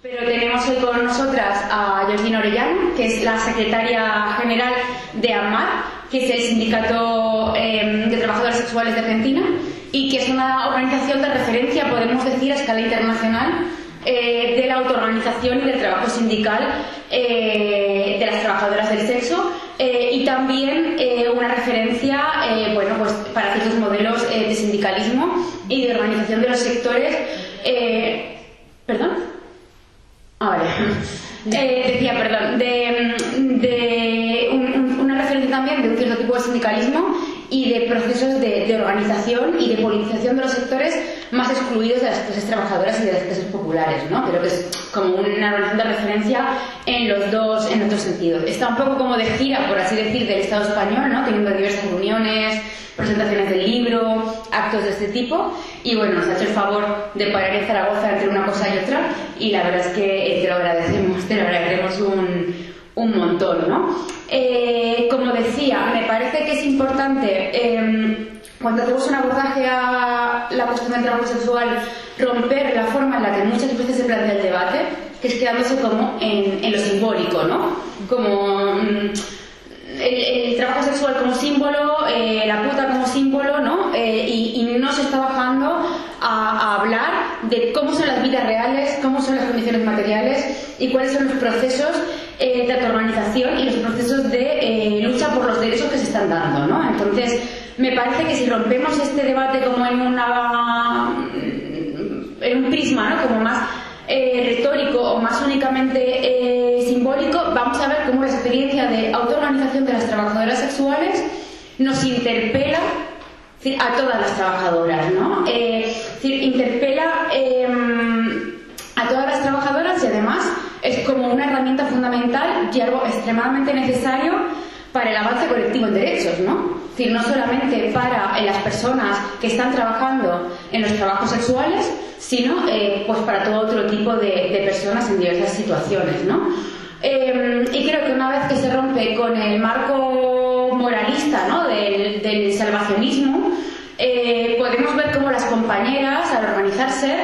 Pero tenemos hoy con nosotras a Georgina Orellana, que es la secretaria general de AMAT, que es el Sindicato de Trabajadores Sexuales de Argentina, y que es una organización de referencia, podemos decir, a escala internacional, de la autoorganización y del trabajo sindical de las trabajadoras del sexo, y también una referencia pues para ciertos modelos de sindicalismo y de organización de los sectores. ¿Perdón? Una referencia también de un cierto tipo de sindicalismo y de procesos de organización y de politización de los sectores más excluidos de las clases trabajadoras y de las clases populares, ¿no? Creo que es como una organización de referencia en los dos sentidos. Está un poco como de gira, por así decir, del Estado español, ¿no? Teniendo diversas reuniones, presentaciones del libro, actos de este tipo, y bueno, nos ha hecho el favor de parar en Zaragoza entre una cosa y otra, y la verdad es que te lo agradeceremos un montón, ¿no? Como decía, me parece que es importante, cuando hacemos un abordaje a la cuestión del trabajo sexual, romper la forma en la que muchas veces se plantea el debate, que es quedándose como en lo simbólico, ¿no? Como el trabajo sexual como símbolo, la puta como símbolo, ¿no? Y no se está bajando a hablar de cómo son las vidas reales, cómo son las condiciones materiales y cuáles son los procesos de autoorganización y los procesos de lucha por los derechos que se están dando, ¿no? Entonces, me parece que si rompemos este debate como en un prisma, ¿no? Como más retórico o más únicamente simbólico, vamos a ver cómo la experiencia de autoorganización de las trabajadoras sexuales nos interpela a todas las trabajadoras, ¿no? Interpela a todas las trabajadoras y además es como una herramienta fundamental y algo extremadamente necesario para el avance colectivo en derechos, ¿no? Es decir, no solamente para las personas que están trabajando en los trabajos sexuales, sino pues para todo otro tipo de personas en diversas situaciones, ¿no? Y creo que una vez que se rompe con el marco moralista, ¿no? del salvacionismo, podemos ver cómo las compañeras, al organizarse,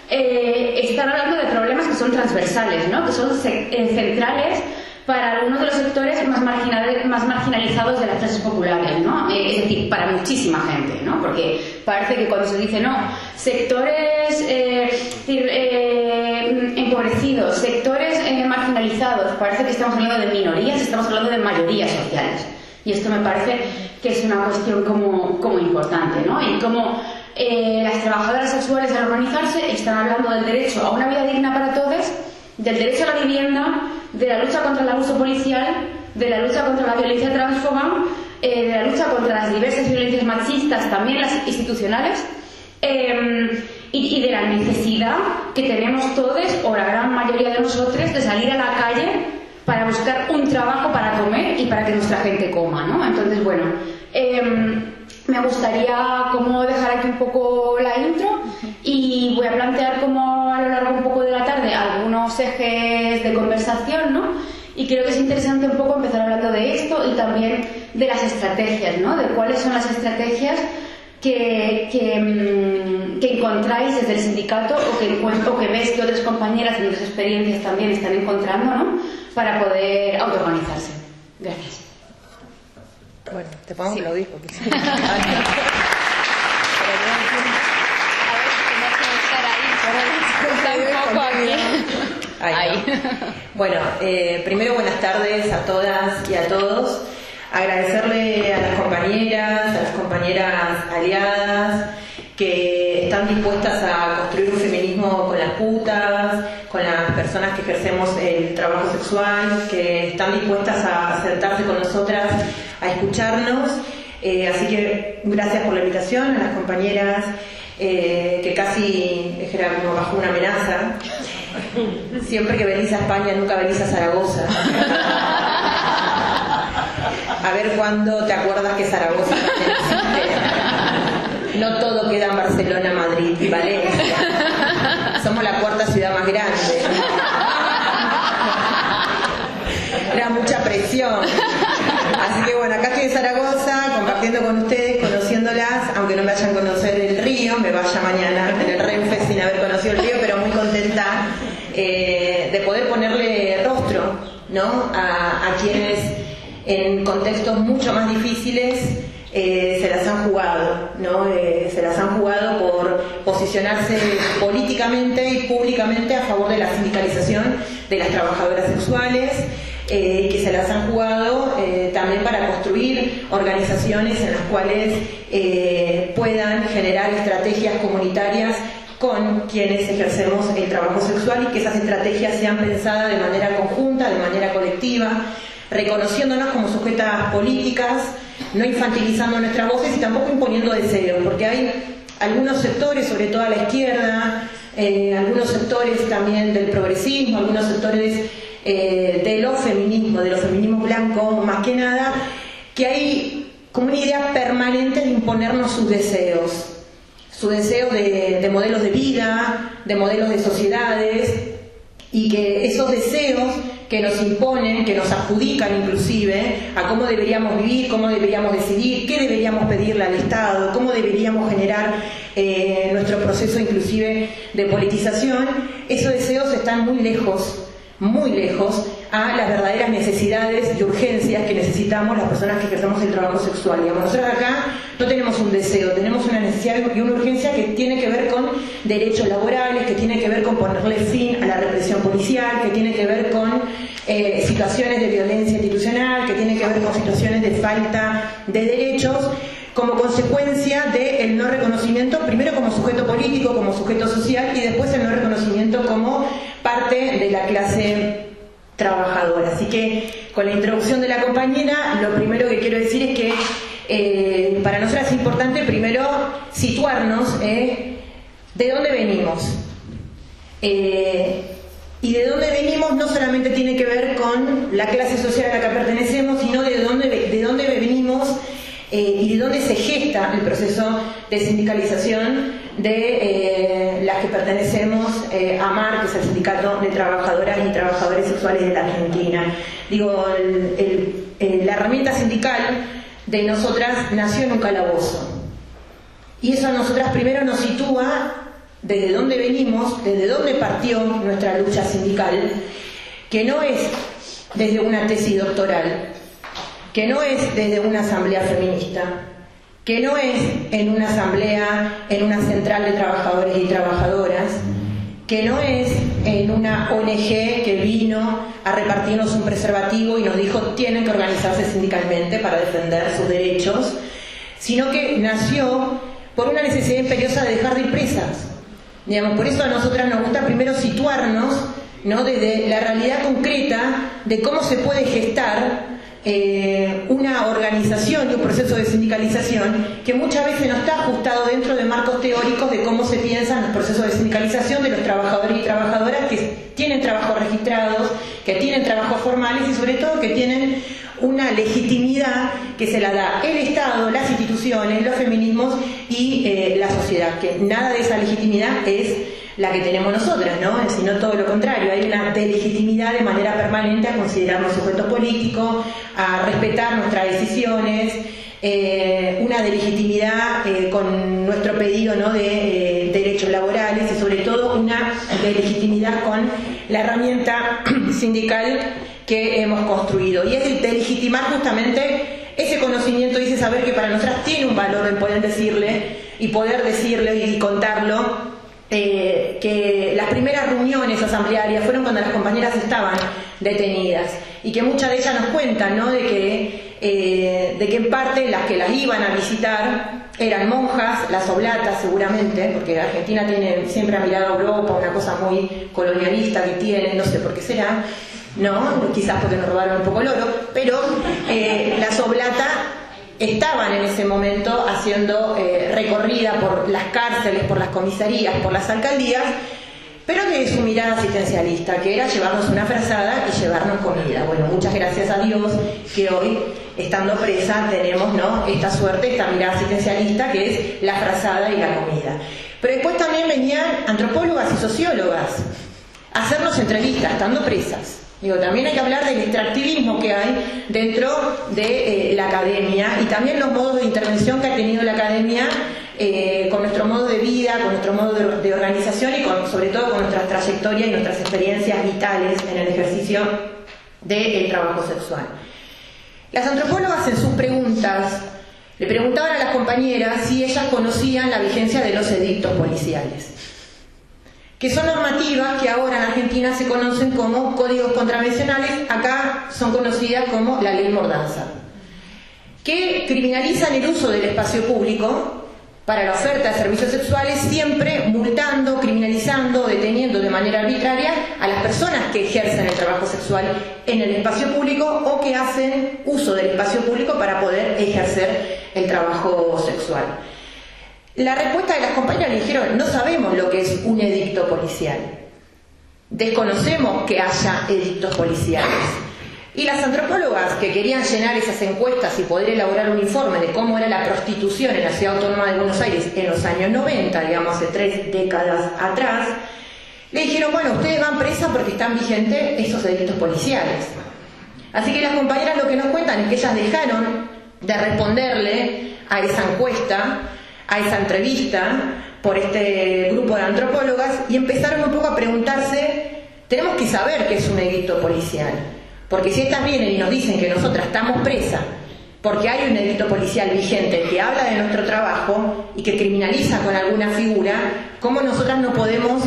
están hablando de problemas que son transversales, ¿no? Que son centrales para algunos de los sectores más marginalizados de las clases populares, ¿no? Es decir, para muchísima gente, ¿no? Porque parece que cuando se dice, no, sectores empobrecidos, sectores marginalizados, parece que estamos hablando de minorías, estamos hablando de mayorías sociales. Y esto me parece que es una cuestión como importante, ¿no? Y como las trabajadoras sexuales al organizarse están hablando del derecho a una vida digna para todos, del derecho a la vivienda, de la lucha contra el abuso policial, de la lucha contra la violencia transfoba, de la lucha contra las diversas violencias machistas, también las institucionales, y de la necesidad que tenemos todos, o la gran mayoría de nosotros, de salir a la calle para buscar un trabajo para comer y para que nuestra gente coma, ¿no? Entonces, bueno, me gustaría como dejar aquí un poco la intro y voy a plantear como a lo largo un poco de la tarde algunos ejes de conversación, ¿no? Y creo que es interesante un poco empezar hablando de esto y también de las estrategias, ¿no? De cuáles son las estrategias que encontráis desde el sindicato o que ves que otras compañeras en otras experiencias también están encontrando, ¿no? Para poder autoorganizarse. Gracias. Bueno, te pongo sí. Que lo dijo. Porque sí. Ahí. Bueno, primero buenas tardes a todas y a todos. Agradecerle a las compañeras aliadas que están dispuestas a construir un feminismo con las putas, con las personas que ejercemos el trabajo sexual, que están dispuestas a sentarse con nosotras, a escucharnos. Así que gracias por la invitación a las compañeras que casi era como bajo una amenaza. Siempre que venís a España, nunca venís a Zaragoza. A ver cuándo te acuerdas que Zaragoza no todo queda en Barcelona, Madrid y Valencia. Somos la cuarta ciudad más grande. Era mucha presión. Así que bueno, acá estoy en Zaragoza compartiendo con ustedes, conociéndolas, aunque no me vayan a conocer el río, me vaya mañana en el Renfe sin haber conocido el río, pero muy contenta de poder ponerle rostro, ¿no?, a quienes en contextos mucho más difíciles se las han jugado, ¿no? Se las han jugado por posicionarse políticamente y públicamente a favor de la sindicalización de las trabajadoras sexuales, que se las han jugado también para construir organizaciones en las cuales puedan generar estrategias comunitarias con quienes ejercemos el trabajo sexual, y que esas estrategias sean pensadas de manera conjunta, de manera colectiva, reconociéndonos como sujetas políticas, no infantilizando nuestras voces y tampoco imponiendo deseos, porque hay algunos sectores, sobre todo a la izquierda, algunos sectores también del progresismo, algunos sectores de los feminismos blancos, más que nada, que hay como una idea permanente de imponernos sus deseos de modelos de vida, de modelos de sociedades, y que esos deseos que nos imponen, que nos adjudican inclusive a cómo deberíamos vivir, cómo deberíamos decidir, qué deberíamos pedirle al Estado, cómo deberíamos generar nuestro proceso inclusive de politización, esos deseos están muy lejos a las verdaderas necesidades y urgencias que necesitamos las personas que ejercemos el trabajo sexual. Digamos, nosotros acá no tenemos un deseo, tenemos una necesidad y una urgencia que tiene que ver con derechos laborales, que tiene que ver con ponerle fin a la represión policial, que tiene que ver con situaciones de violencia institucional, que tiene que ver con situaciones de falta de derechos, como consecuencia del no reconocimiento, primero como sujeto político, como sujeto social, y después el no reconocimiento como parte de la clase trabajadora. Así que, con la introducción de la compañera, lo primero que quiero decir es que para nosotras es importante primero situarnos de dónde venimos. Y de dónde venimos no solamente tiene que ver con la clase social a la que pertenecemos, sino de dónde venimos y de dónde se gesta el proceso de sindicalización de las que pertenecemos a AMAR, que es el Sindicato de Trabajadoras y Trabajadores Sexuales de la Argentina. Digo, la herramienta sindical de nosotras nació en un calabozo, y eso a nosotras primero nos sitúa desde dónde venimos, desde dónde partió nuestra lucha sindical, que no es desde una tesis doctoral, que no es desde una asamblea feminista, que no es en una asamblea, en una central de trabajadores y trabajadoras, que no es en una ONG que vino a repartirnos un preservativo y nos dijo tienen que organizarse sindicalmente para defender sus derechos, sino que nació por una necesidad imperiosa de dejar de ir presas. Digamos, por eso a nosotras nos gusta primero situarnos, ¿no?, desde la realidad concreta de cómo se puede gestar una organización y un proceso de sindicalización que muchas veces no está ajustado dentro de marcos teóricos de cómo se piensan los procesos de sindicalización de los trabajadores y trabajadoras que tienen trabajos registrados, que tienen trabajos formales y sobre todo que tienen una legitimidad que se la da el Estado, las instituciones, los feminismos y la sociedad, que nada de esa legitimidad es la que tenemos nosotras, ¿no? Sino todo lo contrario, hay una delegitimidad de manera permanente a considerarnos sujetos políticos, a respetar nuestras decisiones, una delegitimidad con nuestro pedido, ¿no?, de derechos laborales, y sobre todo una delegitimidad con la herramienta sindical que hemos construido, y es el delegitimar justamente ese conocimiento y ese saber que para nosotras tiene un valor en poder decirle y contarlo. Que las primeras reuniones asamblearias fueron cuando las compañeras estaban detenidas, y que muchas de ellas nos cuentan, ¿no?, de que en parte las que las iban a visitar eran monjas, las oblatas seguramente, porque Argentina siempre ha mirado a Europa, una cosa muy colonialista que tiene, no sé por qué será, ¿no?, quizás porque nos robaron un poco el oro, pero las oblatas estaban en ese momento haciendo recorrida por las cárceles, por las comisarías, por las alcaldías, pero de su mirada asistencialista, que era llevarnos una frazada y llevarnos comida. Bueno, muchas gracias a Dios que hoy, estando presa, tenemos, ¿no?, esta suerte, esta mirada asistencialista que es la frazada y la comida. Pero después también venían antropólogas y sociólogas a hacernos entrevistas, estando presas. Digo, también hay que hablar del extractivismo que hay dentro de la academia, y también los modos de intervención que ha tenido la academia con nuestro modo de vida, con nuestro modo de organización y sobre todo con nuestras trayectorias y nuestras experiencias vitales en el ejercicio del trabajo sexual. Las antropólogas en sus preguntas le preguntaban a las compañeras si ellas conocían la vigencia de los edictos policiales, que son normativas que ahora en Argentina se conocen como códigos contravencionales, acá son conocidas como la ley Mordaza, que criminalizan el uso del espacio público para la oferta de servicios sexuales, siempre multando, criminalizando, deteniendo de manera arbitraria a las personas que ejercen el trabajo sexual en el espacio público o que hacen uso del espacio público para poder ejercer el trabajo sexual. La respuesta de las compañeras le dijeron: no sabemos lo que es un edicto policial, desconocemos que haya edictos policiales. Y las antropólogas que querían llenar esas encuestas y poder elaborar un informe de cómo era la prostitución en la Ciudad Autónoma de Buenos Aires en los años 90, digamos hace 3 décadas atrás, le dijeron: bueno, ustedes van presas porque están vigentes esos edictos policiales. Así que las compañeras lo que nos cuentan es que ellas dejaron de responderle a esa encuesta, a esa entrevista por este grupo de antropólogas, y empezaron un poco a preguntarse: tenemos que saber qué es un edicto policial. Porque si estas vienen y nos dicen que nosotras estamos presas porque hay un edicto policial vigente que habla de nuestro trabajo y que criminaliza con alguna figura, ¿cómo nosotras no podemos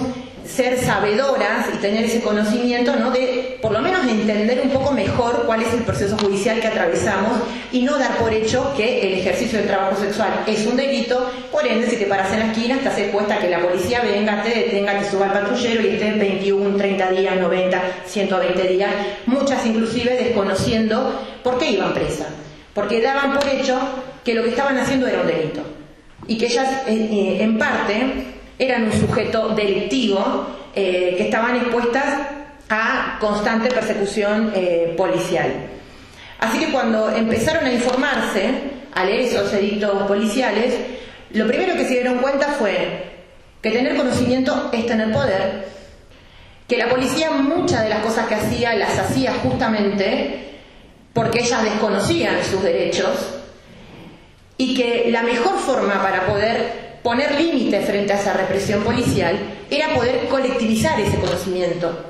ser sabedoras y tener ese conocimiento, ¿no?, de por lo menos entender un poco mejor cuál es el proceso judicial que atravesamos y no dar por hecho que el ejercicio del trabajo sexual es un delito? Por ende, si te paras en la esquina estás expuesta a que la policía venga, te detenga, te suba al patrullero y estés 21, 30 días, 90, 120 días, muchas inclusive desconociendo por qué iban presas, porque daban por hecho que lo que estaban haciendo era un delito y que ellas en parte eran un sujeto delictivo, que estaban expuestas a constante persecución policial. Así que cuando empezaron a informarse, a leer esos edictos policiales, lo primero que se dieron cuenta fue que tener conocimiento es tener poder, que la policía muchas de las cosas que hacía las hacía justamente porque ellas desconocían sus derechos y que la mejor forma para poder poner límites frente a esa represión policial era poder colectivizar ese conocimiento.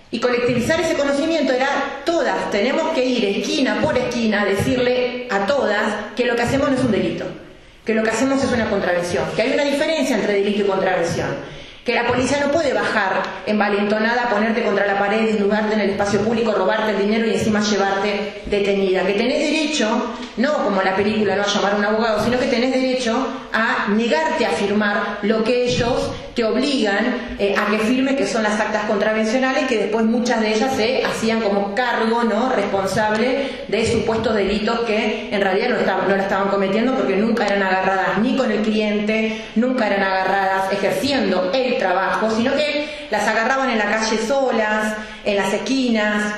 Y colectivizar ese conocimiento era: todas tenemos que ir esquina por esquina a decirle a todas que lo que hacemos no es un delito, que lo que hacemos es una contravención, que hay una diferencia entre delito y contravención, que la policía no puede bajar envalentonada, ponerte contra la pared, desnudarte en el espacio público, robarte el dinero y encima llevarte detenida, que tenés derecho, no como la película, no a llamar a un abogado, sino que tenés derecho a negarte a firmar lo que ellos te obligan a que firme, que son las actas contravencionales, que después muchas de ellas se hacían como cargo, ¿no?, responsable de supuestos delitos que en realidad no la estaban cometiendo, porque nunca eran agarradas ni con el cliente, nunca eran agarradas ejerciendo el trabajo, sino que las agarraban en la calle solas, en las esquinas,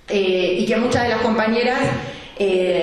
y que muchas de las compañeras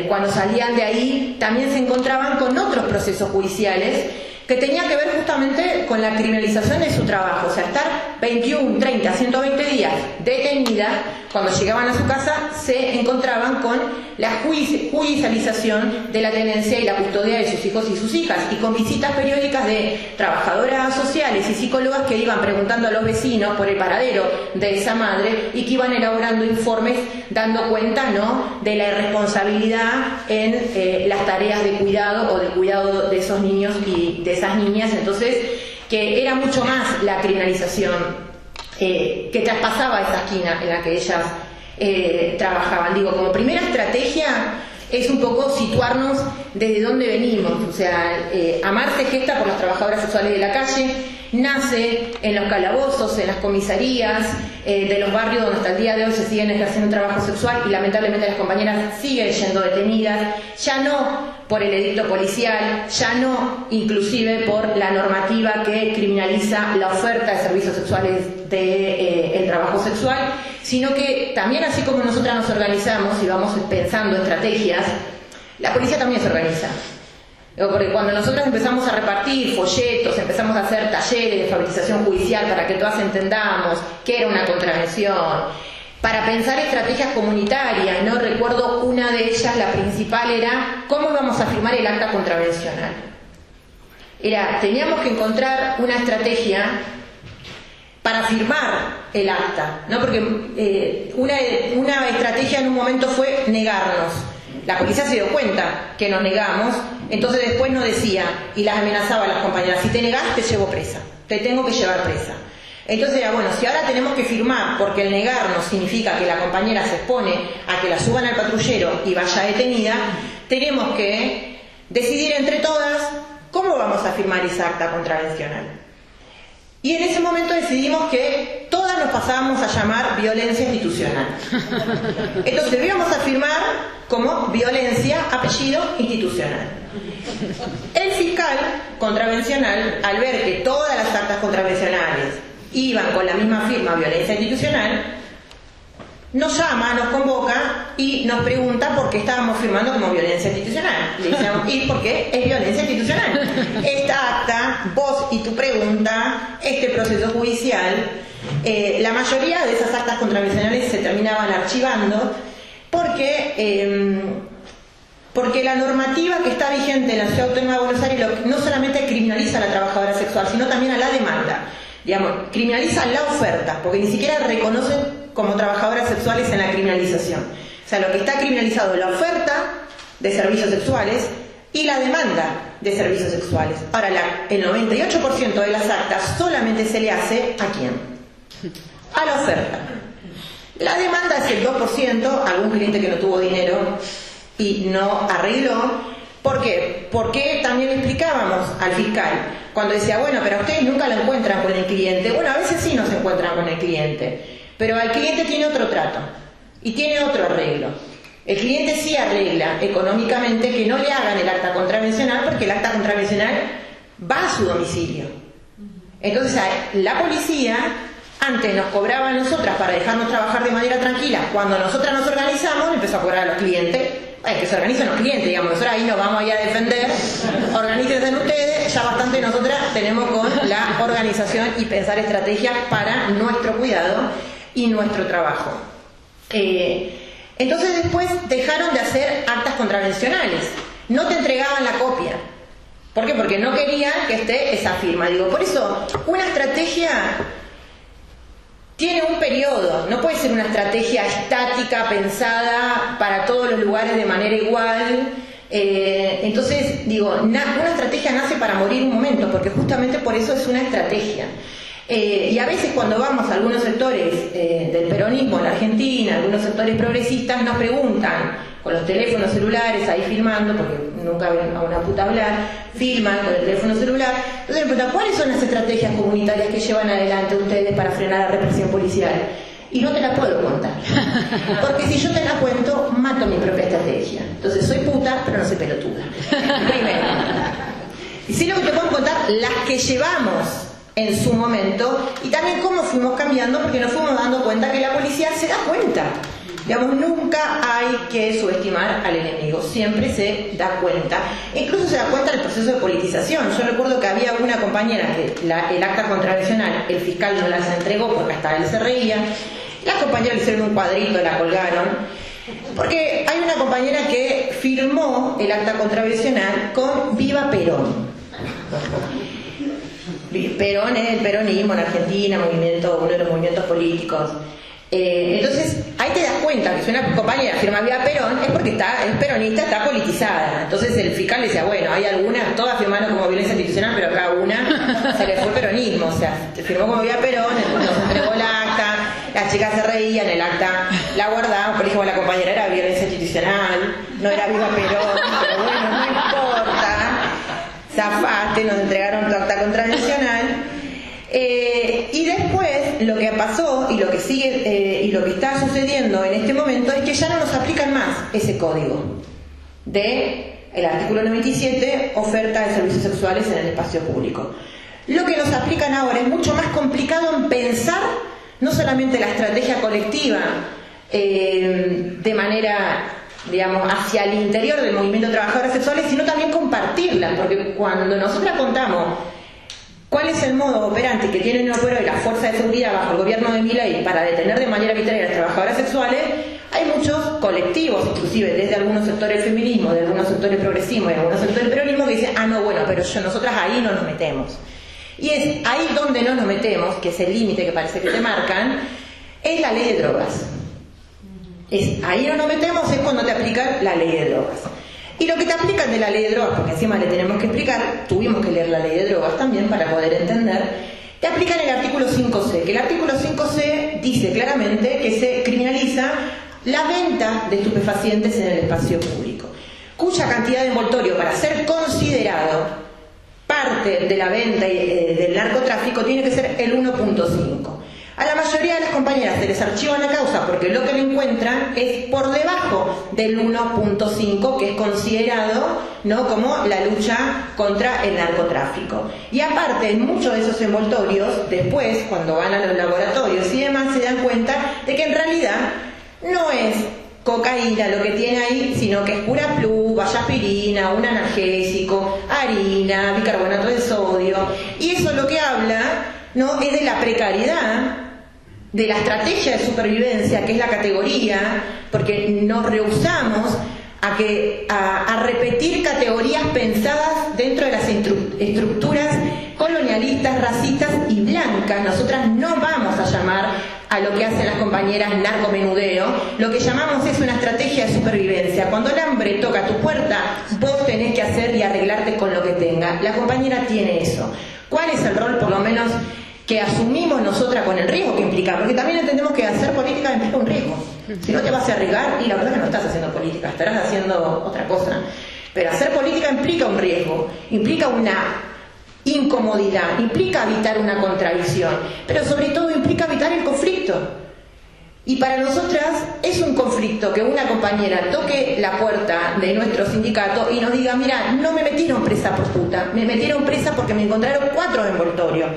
cuando salían de ahí también se encontraban con otros procesos judiciales que tenían que ver justamente con la criminalización de su trabajo, o sea, estar 21, 30, 120 días detenidas. Cuando llegaban a su casa se encontraban con la judicialización de la tenencia y la custodia de sus hijos y sus hijas, y con visitas periódicas de trabajadoras sociales y psicólogas que iban preguntando a los vecinos por el paradero de esa madre y que iban elaborando informes dando cuenta, ¿no?, de la irresponsabilidad en las tareas de cuidado o de cuidado de esos niños y de esas niñas. Entonces, que era mucho más la criminalización que traspasaba esa esquina en la que ellas trabajaban. Digo, como primera estrategia es un poco situarnos desde dónde venimos. O sea, Amar se gesta por las trabajadoras sexuales de la calle, nace en los calabozos, en las comisarías de los barrios donde hasta el día de hoy se siguen ejerciendo trabajo sexual, y lamentablemente las compañeras siguen yendo detenidas, ya no por el edicto policial, ya no inclusive por la normativa que criminaliza la oferta de servicios sexuales del trabajo sexual, sino que también, así como nosotras nos organizamos y vamos pensando estrategias, la policía también se organiza. Porque cuando nosotros empezamos a repartir folletos, empezamos a hacer talleres de alfabetización judicial para que todas entendamos qué era una contravención, para pensar estrategias comunitarias, ¿no? Recuerdo una de ellas, la principal, era cómo íbamos a firmar el acta contravencional. teníamos que encontrar una estrategia para firmar el acta, ¿no? Porque una estrategia en un momento fue negarnos. La policía se dio cuenta que nos negamos, entonces después nos decía y las amenazaba a las compañeras: si te negás te llevo presa, te tengo que llevar presa. Entonces era bueno, si ahora tenemos que firmar porque el negarnos significa que la compañera se expone a que la suban al patrullero y vaya detenida, tenemos que decidir entre todas cómo vamos a firmar esa acta contravencional. Y en ese momento decidimos que todas nos pasábamos a llamar violencia institucional. Entonces íbamos a firmar como violencia, apellido, institucional. El fiscal contravencional, al ver que todas las actas contravencionales iban con la misma firma, violencia institucional, nos llama, nos convoca y nos pregunta por qué estábamos firmando como violencia institucional. Le decíamos: ¿y por qué es violencia institucional? Esta acta, vos y tu pregunta, este proceso judicial, la mayoría de esas actas contravencionales se terminaban archivando porque la normativa que está vigente en la Ciudad Autónoma de Buenos Aires no solamente criminaliza a la trabajadora sexual, sino también a la demanda. Digamos, criminaliza la oferta, porque ni siquiera reconocen como trabajadoras sexuales en la criminalización. O sea, lo que está criminalizado es la oferta de servicios sexuales y la demanda de servicios sexuales. Ahora, el 98% de las actas solamente se le hace ¿a quién? A la oferta. La demanda es el 2%, algún cliente que no tuvo dinero y no arregló. ¿Por qué? Porque también le explicábamos al fiscal, cuando decía: bueno, pero ustedes nunca lo encuentran con el cliente. Bueno, a veces sí nos encuentran con el cliente, pero el cliente tiene otro trato y tiene otro arreglo. El cliente sí arregla económicamente que no le hagan el acta contravencional, porque el acta contravencional va a su domicilio. Entonces la policía antes nos cobraba a nosotras para dejarnos trabajar de manera tranquila. Cuando nosotras nos organizamos, empezó a cobrar a los clientes. Que se organizan los clientes, digamos, nosotros ahí nos vamos a ir a defender, organícense ustedes, ya bastante nosotras tenemos con la organización y pensar estrategias para nuestro cuidado y nuestro trabajo. Entonces después dejaron de hacer actas contravencionales, no te entregaban la copia. ¿Por qué? Porque no querían que esté esa firma. Digo, por eso, una estrategia tiene un periodo, no puede ser una estrategia estática, pensada para todos los lugares de manera igual. Entonces, digo, una estrategia nace para morir un momento, porque justamente por eso es una estrategia. Y a veces cuando vamos a algunos sectores del peronismo en la Argentina, algunos sectores progresistas, nos preguntan, con los teléfonos celulares ahí filmando, porque nunca ven a una puta hablar, filman con el teléfono celular. Entonces me preguntan: ¿cuáles son las estrategias comunitarias que llevan adelante ustedes para frenar la represión policial? Y no te la puedo contar, porque si yo te la cuento, mato mi propia estrategia. Entonces soy puta, pero no soy pelotuda. Primero. Y sí, lo que te puedo contar, las que llevamos en su momento, y también cómo fuimos cambiando, porque nos fuimos dando cuenta que la policía se da cuenta. Digamos, nunca hay que subestimar al enemigo, siempre se da cuenta. Incluso se da cuenta del proceso de politización. Yo recuerdo que había una compañera que el acta contravencional, el fiscal no las entregó porque hasta él se reía. Las compañeras le hicieron un cuadrito, la colgaron. Porque hay una compañera que firmó el acta contravencional con Viva Perón. Perón es el peronismo en Argentina, uno de los movimientos políticos. Entonces, ahí te das cuenta que si una compañera firma Viva Perón es porque es peronista, está politizada. Entonces el fiscal le decía: bueno, hay algunas, todas firmaron como violencia institucional, pero acá una se le fue peronismo. O sea, se firmó como Viva Perón, nos entregó la acta, las chicas se reían, el acta la guardaban, pero dijimos: la compañera era violencia institucional, no era Viva Perón, pero bueno, no importa, zafaste, nos entregaron tu acta contravencional. Y después lo que pasó y lo que sigue y lo que está sucediendo en este momento es que ya no nos aplican más ese código de el artículo 97, oferta de servicios sexuales en el espacio público. Lo que nos aplican ahora es mucho más complicado en pensar no solamente la estrategia colectiva de manera, digamos, hacia el interior del movimiento de trabajadoras sexuales, sino también compartirla, porque cuando nosotros contamos ¿cuál es el modo operante que tienen hoy por hoy la fuerza de seguridad bajo el gobierno de Milei para detener de manera arbitraria a las trabajadoras sexuales? hay muchos colectivos, inclusive desde algunos sectores del feminismo, de algunos sectores del progresismo y de algunos sectores del peronismo, que dicen, ah, no, bueno, pero nosotras ahí no nos metemos. Y es ahí donde no nos metemos, que es el límite que parece que te marcan, es la ley de drogas. Ahí no nos metemos es cuando te aplican la ley de drogas. Y lo que te aplican de la ley de drogas, porque encima le tenemos que explicar, tuvimos que leer la ley de drogas también para poder entender, te aplican el artículo 5C, que el artículo 5C dice claramente que se criminaliza la venta de estupefacientes en el espacio público, cuya cantidad de envoltorio para ser considerado parte de la venta del narcotráfico tiene que ser el 1.5. A la mayoría de las compañeras se les archiva la causa porque lo que le encuentran es por debajo del 1.5, que es considerado, ¿no?, como la lucha contra el narcotráfico. Y aparte, en muchos de esos envoltorios, después, cuando van a los laboratorios y demás, se dan cuenta de que en realidad no es cocaína lo que tiene ahí, sino que es pura plus, vallaspirina, un analgésico, harina, bicarbonato de sodio. Y eso lo que habla, ¿no?, es de la precariedad, de la estrategia de supervivencia, que es la categoría, porque nos rehusamos a repetir categorías pensadas dentro de las estructuras colonialistas, racistas y blancas. Nosotras no vamos a llamar a lo que hacen las compañeras narcomenudeo, lo que llamamos es una estrategia de supervivencia. Cuando el hambre toca tu puerta, vos tenés que hacer y arreglarte con lo que tenga. La compañera tiene eso. ¿Cuál es el rol, por lo menos, que asumimos nosotras con el riesgo que implica? Porque también entendemos que hacer política implica un riesgo. Si no te vas a arriesgar, y la verdad que no estás haciendo política, estarás haciendo otra cosa. Pero hacer política implica un riesgo, implica una incomodidad, implica evitar una contradicción, pero sobre todo implica evitar el conflicto. Y para nosotras es un conflicto que una compañera toque la puerta de nuestro sindicato y nos diga, mira, no me metieron presa por puta, me metieron presa porque me encontraron 4 envoltorios.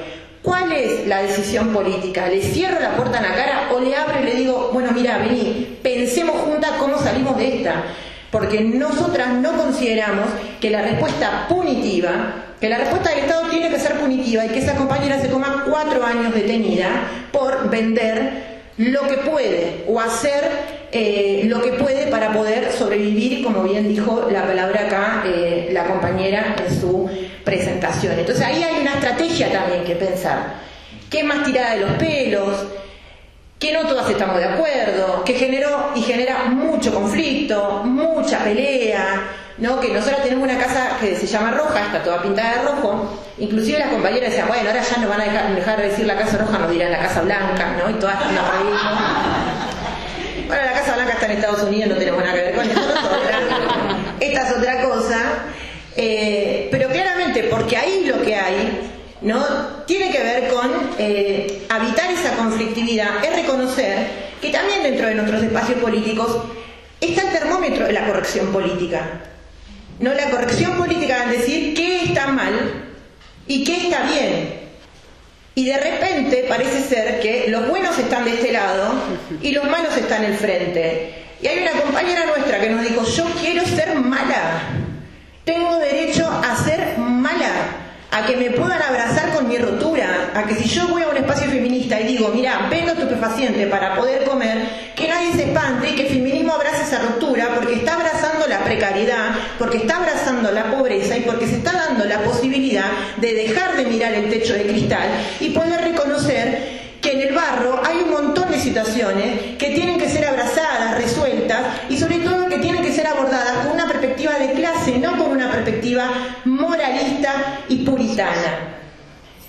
¿Cuál es la decisión política? ¿Le cierro la puerta en la cara o le abro y le digo, bueno, mira, vení, pensemos juntas cómo salimos de esta? Porque nosotras no consideramos que la respuesta punitiva, que la respuesta del Estado tiene que ser punitiva y que esa compañera se coma 4 años detenida por vender lo que puede o hacer lo que puede para poder sobrevivir, como bien dijo la palabra acá la compañera en su presentación. Entonces ahí hay una estrategia también que pensar, que es más tirada de los pelos, que no todas estamos de acuerdo, que generó y genera mucho conflicto, mucha pelea, ¿no? Que nosotros tenemos una casa que se llama Roja, está toda pintada de rojo, inclusive las compañeras decían, bueno, ahora ya no van a dejar de decir la Casa Roja, nos dirán la Casa Blanca, ¿no? Y todas nos reímos. Bueno, la Casa Blanca está en Estados Unidos, no tenemos nada que ver con esto, esta es otra cosa, pero claramente, porque ahí lo que hay, ¿no?, tiene que ver con evitar esa conflictividad, es reconocer que también dentro de nuestros espacios políticos está el termómetro de la corrección política. No, la corrección política es decir qué está mal y qué está bien. Y de repente parece ser que los buenos están de este lado y los malos están al frente. Y hay una compañera nuestra que nos dijo, yo quiero ser mala, tengo derecho a ser mala, a que me puedan abrazar con mi rotura, a que si yo voy a un espacio feminista y digo, mira, vendo estupefaciente para poder comer, que nadie se espante y que el feminismo abrace esa ruptura porque está abrazando la precariedad, porque está abrazando la pobreza y porque se está dando la posibilidad de dejar de mirar el techo de cristal y poder reconocer que en el barro hay un montón de situaciones que tienen que ser abrazadas, resueltas y sobre todo que tienen que ser abordadas con una perspectiva de clase, no con una perspectiva moralista y puritana.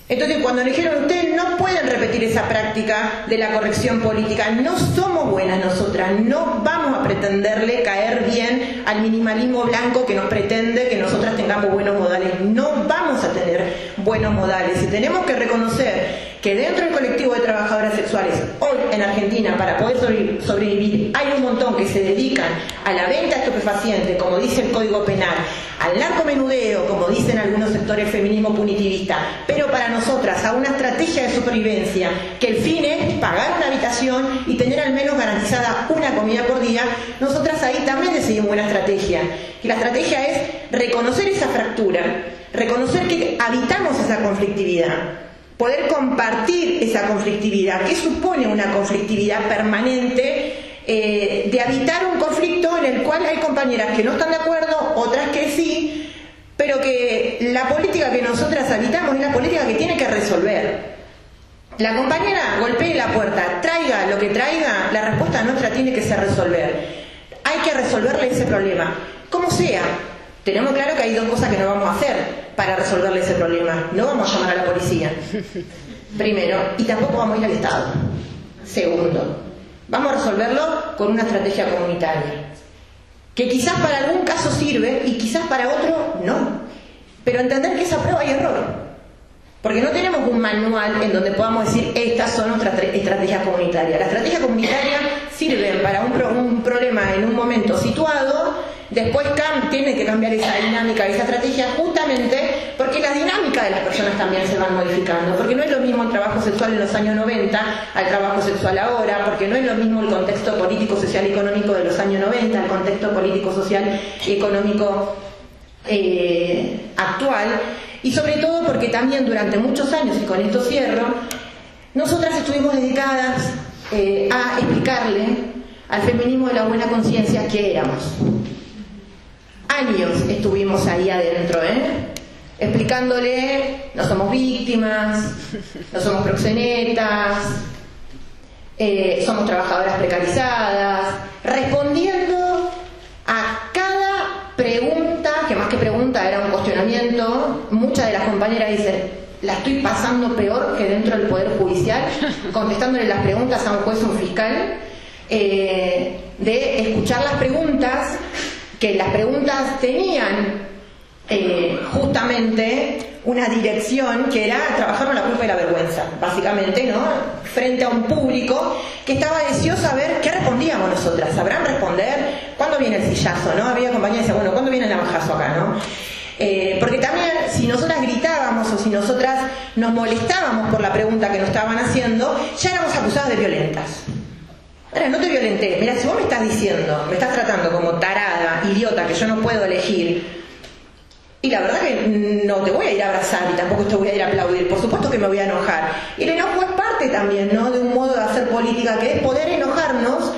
Entonces, cuando le dijeron ustedes no pueden repetir esa práctica de la corrección política, no somos buenas nosotras, no vamos a pretenderle caer bien al minimalismo blanco que nos pretende que nosotras tengamos buenos modales, no vamos a tener buenos modales y tenemos que reconocer que dentro del colectivo de trabajadoras sexuales hoy en Argentina, para poder sobrevivir, hay un montón que se dedican a la venta de estupefacientes, como dice el Código Penal, al narcomenudeo, como dicen algunos sectores feminismo punitivista, pero para nosotras a una estrategia de supervivencia que el fin es pagar una habitación y tener al menos garantizada una comida por día, nosotras ahí también decidimos una estrategia. Y la estrategia es reconocer esa fractura, reconocer que habitamos esa conflictividad, poder compartir esa conflictividad, que supone una conflictividad permanente de evitar un conflicto en el cual hay compañeras que no están de acuerdo, otras que sí, pero que la política que nosotras habitamos es la política que tiene que resolver. La compañera golpee la puerta, traiga lo que traiga, la respuesta nuestra tiene que ser resolver. Hay que resolverle ese problema, como sea. Tenemos claro que hay dos cosas que no vamos a hacer para resolverle ese problema. No vamos a llamar a la policía, primero, y tampoco vamos a ir al Estado. Segundo, vamos a resolverlo con una estrategia comunitaria, que quizás para algún caso sirve y quizás para otro no. Pero entender que esa prueba y error. Porque no tenemos un manual en donde podamos decir estas son nuestras estrategias comunitarias. Las estrategias comunitarias sirven para un problema en un momento situado, después tiene que cambiar esa dinámica, esa estrategia, justamente porque la dinámica de las personas también se van modificando. Porque no es lo mismo el trabajo sexual en los años 90 al trabajo sexual ahora, porque no es lo mismo el contexto político, social y económico de los años 90 al contexto político, social y económico actual. Y sobre todo porque también durante muchos años, y con esto cierro, nosotras estuvimos dedicadas a explicarle al feminismo de la buena conciencia qué éramos. Años estuvimos ahí adentro, explicándole, no somos víctimas, no somos proxenetas, somos trabajadoras precarizadas, respondiendo a cada pregunta, que más que pregunta era un cuestionamiento. Muchas de las compañeras dicen, la estoy pasando peor que dentro del Poder Judicial, contestándole las preguntas a un juez o un fiscal, de escuchar las preguntas, que las preguntas tenían justamente una dirección que era trabajar con la culpa y la vergüenza, básicamente, ¿no? Frente a un público que estaba deseoso a ver qué respondíamos nosotras. ¿Sabrán responder? ¿Cuándo viene el sillazo? ¿No? Había compañeras que decían, bueno, ¿cuándo viene el navajazo acá? ¿No? Porque también si nosotras gritábamos o si nosotras nos molestábamos por la pregunta que nos estaban haciendo, ya éramos acusadas de violentas. Ahora, no te violenté. Mira, si vos me estás diciendo, me estás tratando como tarada, idiota, que yo no puedo elegir, y la verdad que no te voy a ir a abrazar y tampoco te voy a ir a aplaudir, por supuesto que me voy a enojar. Y el enojo es parte también, ¿no?, de un modo de hacer política, que es poder enojarnos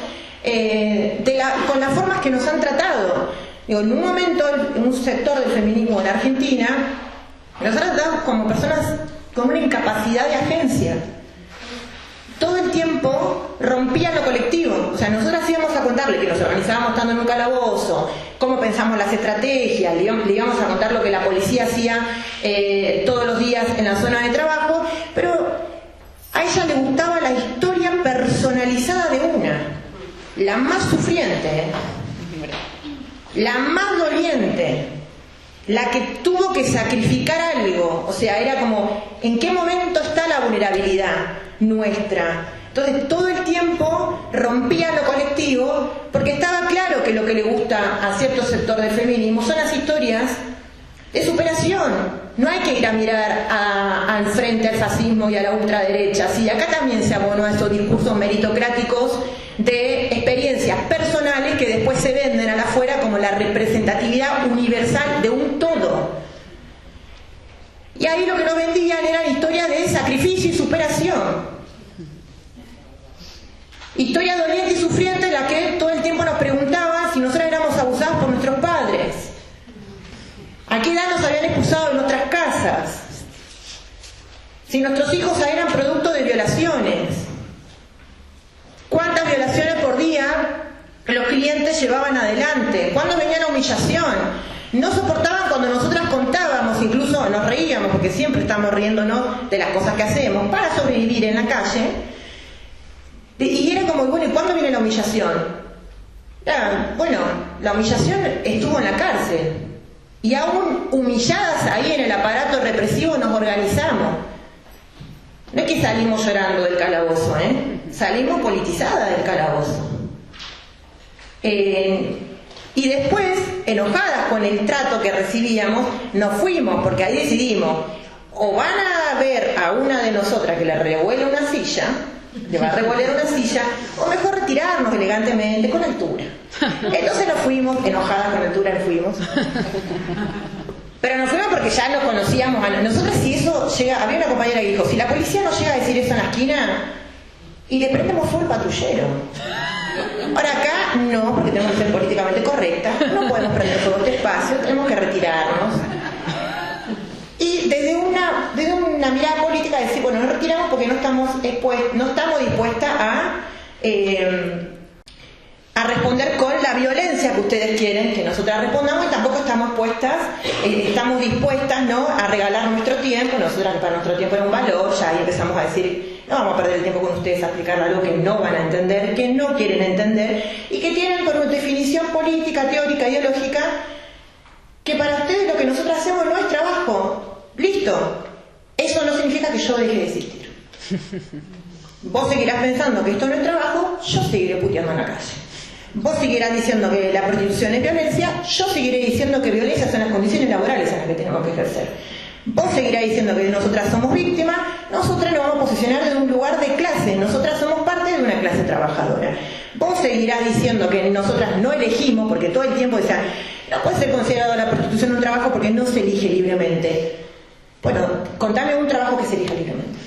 con las formas que nos han tratado. Digo, en un momento, en un sector del feminismo en Argentina, nos han tratado como personas con una incapacidad de agencia. Todo el tiempo rompían lo colectivo. O sea, nosotros íbamos a contarle que nos organizábamos estando en un calabozo, cómo pensamos las estrategias, le íbamos a contar lo que la policía hacía todos los días en la zona de trabajo, pero a ella le gustaba la historia personalizada de una, la más sufriente, la más doliente, la que tuvo que sacrificar algo. O sea, era como, ¿en qué momento está la vulnerabilidad nuestra? Entonces todo el tiempo rompía lo colectivo, porque estaba claro que lo que le gusta a cierto sector del feminismo son las historias de superación. No hay que ir a mirar al frente al fascismo y a la ultraderecha. Sí, acá también se abonó a esos discursos meritocráticos de experiencias personales que después se venden a la afuera como la representatividad universal de un todo. Y ahí lo que nos vendían eran historias de sacrificio y superación. Historia doliente y sufriente en la que todo el tiempo nos preguntaban si nosotros éramos abusados por nuestros padres. ¿A qué edad nos habían expulsado de nuestras casas? Si nuestros hijos eran producto de violaciones. ¿Cuántas violaciones por día los clientes llevaban adelante? ¿Cuándo venía la humillación? No soportaban cuando nosotras contábamos, incluso nos reíamos, porque siempre estamos riéndonos de las cosas que hacemos para sobrevivir en la calle. Y era como, bueno, ¿y cuándo viene la humillación? Bueno, la humillación estuvo en la cárcel. Y aún humilladas ahí en el aparato represivo nos organizamos. No es que salimos llorando del calabozo, salimos politizadas del calabozo. Y después, enojadas con el trato que recibíamos, nos fuimos, porque ahí decidimos, o van a ver a una de nosotras que le revuela una silla, le va a revolear una silla, o mejor retirarnos elegantemente, con altura. Entonces nos fuimos, enojadas con altura nos fuimos. Pero nos fuimos porque ya nos conocíamos. Nosotros, si eso llega, había una compañera que dijo, si la policía no llega a decir eso en la esquina, y le prendemos fuego al patrullero. Ahora acá no, porque tenemos que ser políticamente correctas, no podemos prender fuego este espacio, tenemos que retirarnos. Y desde una mirada política decir, bueno, nos retiramos porque no estamos dispuestas a responder con la violencia que ustedes quieren que nosotras respondamos, y tampoco estamos dispuestas, ¿no?, a regalar nuestro tiempo. Nosotras, que para nuestro tiempo era un valor, ya ahí empezamos a decir, no vamos a perder el tiempo con ustedes a explicar algo que no van a entender, que no quieren entender, y que tienen por una definición política, teórica, ideológica, que para ustedes lo que nosotros hacemos no es trabajo. Listo. Eso no significa que yo deje de existir. Vos seguirás pensando que esto no es trabajo, yo seguiré puteando en la calle. Vos seguirás diciendo que la prostitución es violencia, yo seguiré diciendo que violencia son las condiciones laborales en las que tenemos que ejercer. Vos seguirás diciendo que nosotras somos víctimas, nosotras nos vamos a posicionar desde un lugar de clase, nosotras somos parte de una clase trabajadora. Vos seguirás diciendo que nosotras no elegimos, porque todo el tiempo decían, no puede ser considerado la prostitución un trabajo porque no se elige libremente. Bueno, contame un trabajo que se elija libremente.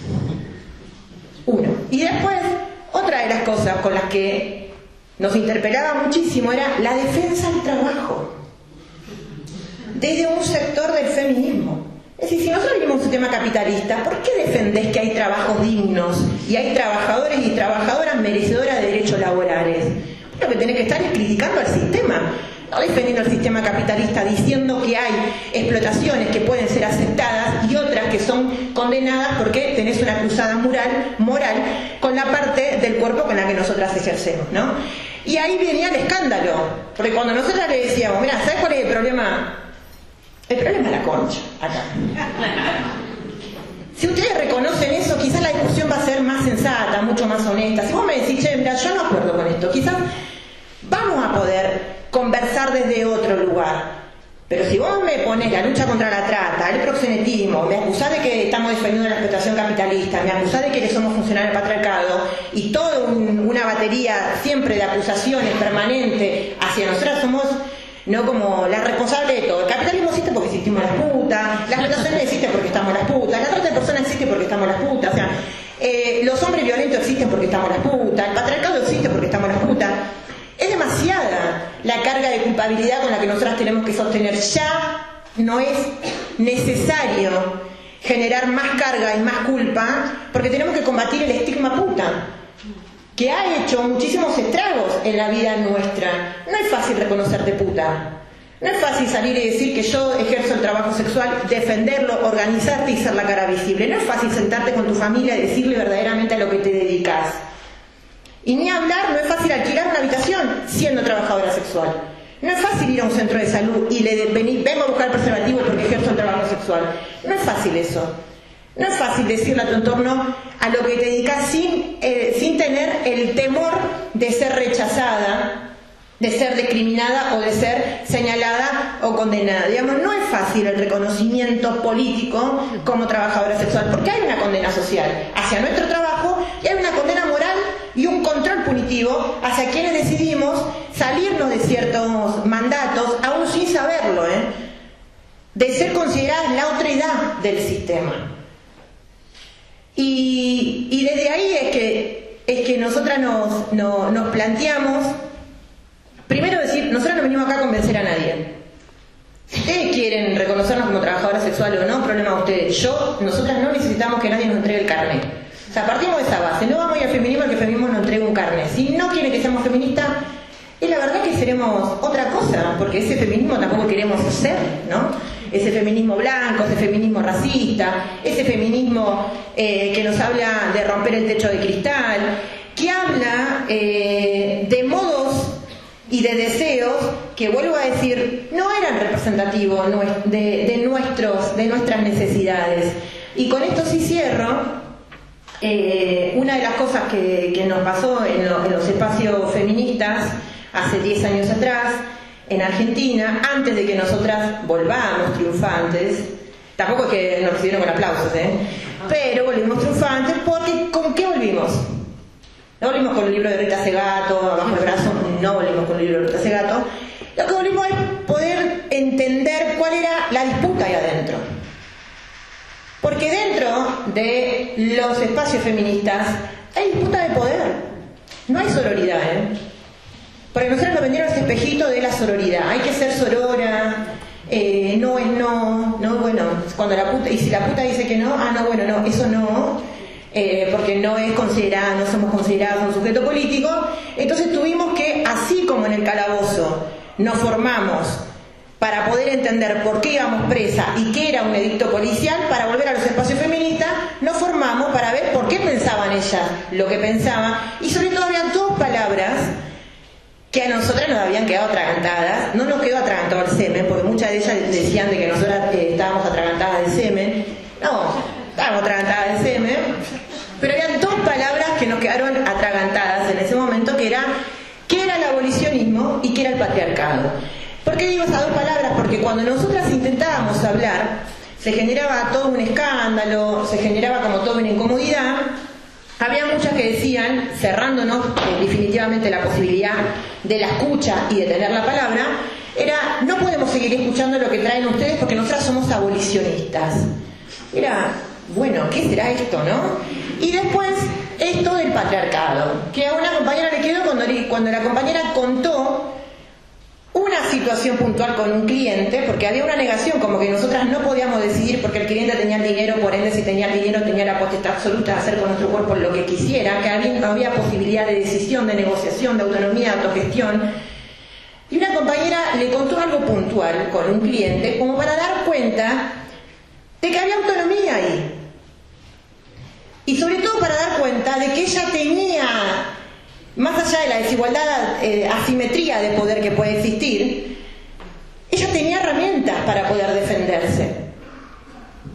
Uno. Y después, otra de las cosas con las que nos interpelaba muchísimo era la defensa del trabajo desde un sector del feminismo. Es decir, si nosotros vivimos un sistema capitalista, ¿por qué defendés que hay trabajos dignos y hay trabajadores y trabajadoras merecedoras de derechos laborales? Lo que tenés que estar es criticando al sistema, no defendiendo el sistema capitalista, diciendo que hay explotaciones que pueden ser aceptadas y otras que son condenadas porque tenés una cruzada moral con la parte del cuerpo con la que nosotras ejercemos, ¿no? Y ahí venía el escándalo, porque cuando nosotras le decíamos, mira, ¿sabes cuál es el problema? El problema es la concha, acá. Si ustedes reconocen eso, quizás la discusión va a ser más sensata, mucho más honesta. Si vos me decís, che, mira, yo no acuerdo con esto, quizás vamos a poder conversar desde otro lugar. Pero si vos me pones la lucha contra la trata, el proxenetismo, me acusás de que estamos defendiendo la explotación capitalista, me acusás de que somos funcionarios del patriarcado, y toda una batería siempre de acusaciones permanentes hacia nosotras, somos no como la responsable de todo. El capitalismo existe porque existimos las putas, la explotación existe porque estamos las putas, la trata de personas existe porque estamos las putas, o sea, los hombres violentos existen porque estamos las putas, el patriarcado existe porque estamos las putas. Es demasiada la carga de culpabilidad con la que nosotras tenemos que sostener. Ya no es necesario generar más carga y más culpa, porque tenemos que combatir el estigma puta, que ha hecho muchísimos estragos en la vida nuestra. No es fácil reconocerte puta. No es fácil salir y decir que yo ejerzo el trabajo sexual, defenderlo, organizarte y ser la cara visible. No es fácil sentarte con tu familia y decirle verdaderamente a lo que te dedicas. Y ni hablar, no es fácil alquilar una habitación siendo trabajadora sexual. No es fácil ir a un centro de salud y vengo a buscar preservativo porque ejerzo el trabajo sexual. No es fácil eso. No es fácil decirle a tu entorno a lo que te dedicas sin tener el temor de ser rechazada, de ser discriminada o de ser señalada o condenada. Digamos, no es fácil el reconocimiento político como trabajadora sexual, porque hay una condena social hacia nuestro trabajo y hay una condena moral y un control punitivo hacia quienes decidimos salirnos de ciertos mandatos, aún sin saberlo, de ser consideradas la otredad del sistema. Y desde ahí es que nosotras nos planteamos, primero decir, nosotros no venimos acá a convencer a nadie. Si ustedes quieren reconocernos como trabajadoras sexuales o no, problema de ustedes. Nosotras no necesitamos que nadie nos entregue el carnet. O sea, partimos de esa base. No vamos a ir al feminismo, que el feminismo nos entregue un carnet. Si no quieren que seamos feministas, es la verdad que seremos otra cosa, porque ese feminismo tampoco queremos ser, ¿no? Ese feminismo blanco, ese feminismo racista, ese feminismo que nos habla de romper el techo de cristal, que habla de modos y de deseos que, vuelvo a decir, no eran representativos de nuestras necesidades. Y con esto sí cierro. Una de las cosas que nos pasó en los espacios feministas hace 10 años atrás, en Argentina, antes de que nosotras volvamos triunfantes, tampoco es que nos recibieron con aplausos, pero volvimos triunfantes, porque ¿con qué volvimos? No volvimos con el libro de Rita Segato abajo el brazo, no volvimos con el libro de Rita Segato. Lo que volvimos es poder entender cuál era la disputa ahí adentro. Porque dentro de los espacios feministas hay disputa de poder, no hay sororidad, Porque nosotros nos vendieron ese espejito de la sororidad. Hay que ser sorora, no es no, bueno, cuando la puta, y si la puta dice que no, no, bueno, no, eso no, porque no es considerada, no somos considerados un sujeto político. Entonces tuvimos que, así como en el calabozo, nos formamos para poder entender por qué íbamos presa y qué era un edicto policial, para volver a los espacios feministas, nos formamos para ver por qué pensaban ellas lo que pensaban, y sobre todo habían dos palabras que a nosotras nos habían quedado atragantadas. No nos quedó atragantado el semen, porque muchas de ellas decían de que nosotras estábamos atragantadas del semen. No, estábamos atragantadas del semen, pero había dos palabras que nos quedaron atragantadas en ese momento, que era qué era el abolicionismo y qué era el patriarcado. ¿Por qué digo esas dos palabras? Porque cuando nosotras intentábamos hablar, se generaba todo un escándalo, se generaba como toda una incomodidad. Había muchas que decían, cerrándonos definitivamente la posibilidad de la escucha y de tener la palabra, era, no podemos seguir escuchando lo que traen ustedes porque nosotras somos abolicionistas. Era, bueno, ¿qué será esto, no? Y después, esto del patriarcado, que a una compañera le quedó cuando la compañera contó una situación puntual con un cliente, porque había una negación, como que nosotras no podíamos decidir porque el cliente tenía el dinero, por ende si tenía el dinero tenía la potestad absoluta de hacer con nuestro cuerpo lo que quisiera, que no había posibilidad de decisión, de negociación, de autonomía, de autogestión. Y una compañera le contó algo puntual con un cliente como para dar cuenta de que había autonomía ahí. Y sobre todo para dar cuenta de que ella tenía, más allá de la desigualdad, asimetría de poder que puede existir, ella tenía herramientas para poder defenderse.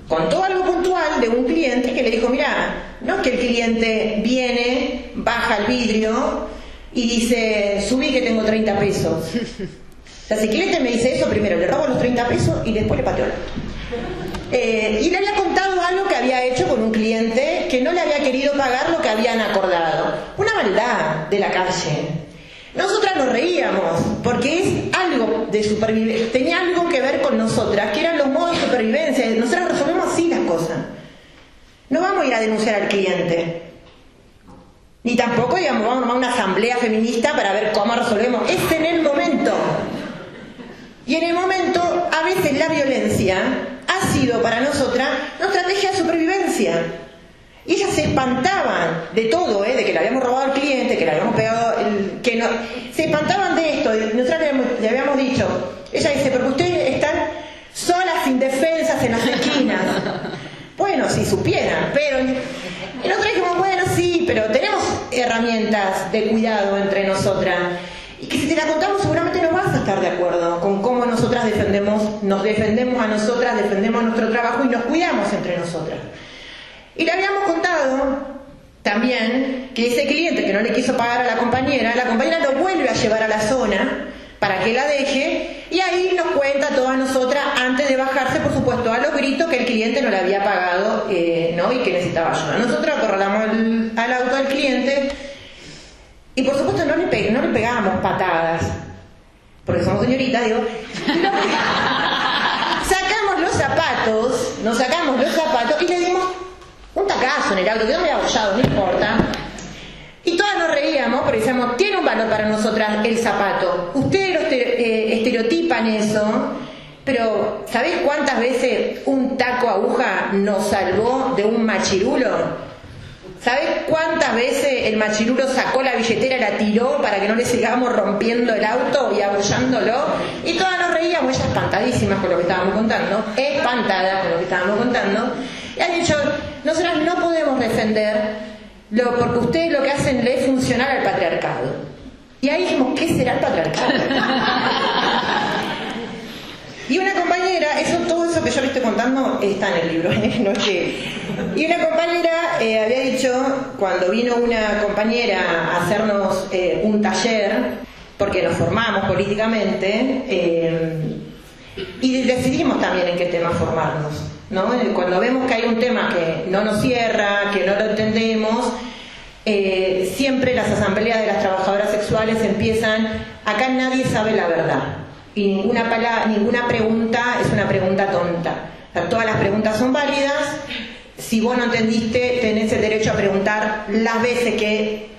Contó algo puntual de un cliente que le dijo, mira, no es que el cliente viene, baja el vidrio y dice, subí que tengo 30 pesos. O sea, si el cliente me dice eso, primero le robo los 30 pesos y después le pateo el auto. Y le había contado algo que había hecho con un cliente que no le había querido pagar lo que habían acordado. Una maldad de la calle. Nosotras nos reíamos porque es algo de supervivencia, tenía algo que ver con nosotras, que eran los modos de supervivencia. Nosotras resolvemos así las cosas. No vamos a ir a denunciar al cliente. Ni tampoco, digamos, vamos a tomar una asamblea feminista para ver cómo resolvemos. Es en el momento. Y en el momento, a veces la violencia ha sido para nosotras una estrategia de supervivencia. Y ellas se espantaban de todo, de que le habíamos robado al cliente, que le habíamos pegado, se espantaban de esto. Nosotros le habíamos dicho, ella dice, porque ustedes están solas, indefensas en las esquinas. Bueno, si supieran, pero... Y nosotros dijimos, bueno, sí, pero tenemos herramientas de cuidado entre nosotras. Y que si te la contamos seguramente no vas a estar de acuerdo con cómo nosotras nos defendemos a nosotras, defendemos nuestro trabajo y nos cuidamos entre nosotras. Y le habíamos contado también que ese cliente que no le quiso pagar a la compañera lo vuelve a llevar a la zona para que la deje, y ahí nos cuenta a todas nosotras, antes de bajarse, por supuesto, a los gritos, que el cliente no le había pagado, ¿no? Y que necesitaba ayuda. Nosotros acorralamos al auto del cliente y por supuesto no le pegábamos patadas, porque somos señoritas, digo. Nos sacamos los zapatos y le dimos un tacazo en el auto, que no me había abollado, no importa. Y todas nos reíamos porque decíamos, tiene un valor para nosotras el zapato. Ustedes lo estereotipan eso, pero ¿sabés cuántas veces un taco aguja nos salvó de un machirulo? ¿Sabés cuántas veces el machirulo sacó la billetera y la tiró para que no le sigamos rompiendo el auto y abollándolo? Y todas nos reíamos, ellas espantadísimas con lo que estábamos contando, espantadas con lo que estábamos contando, y han dicho, nosotras no podemos defender porque ustedes lo que hacen le es funcionar al patriarcado. Y ahí dijimos, ¿qué será el patriarcado? Y una compañera, todo eso que yo le estoy contando está en el libro, no es que... Y una compañera había dicho, cuando vino una compañera a hacernos un taller, porque nos formamos políticamente, y decidimos también en qué tema formarnos, ¿no? Cuando vemos que hay un tema que no nos cierra, que no lo entendemos, siempre las asambleas de las trabajadoras sexuales empiezan, acá nadie sabe la verdad, y ninguna pregunta es una pregunta tonta. O sea, todas las preguntas son válidas. Si vos no entendiste, tenés el derecho a preguntar las veces que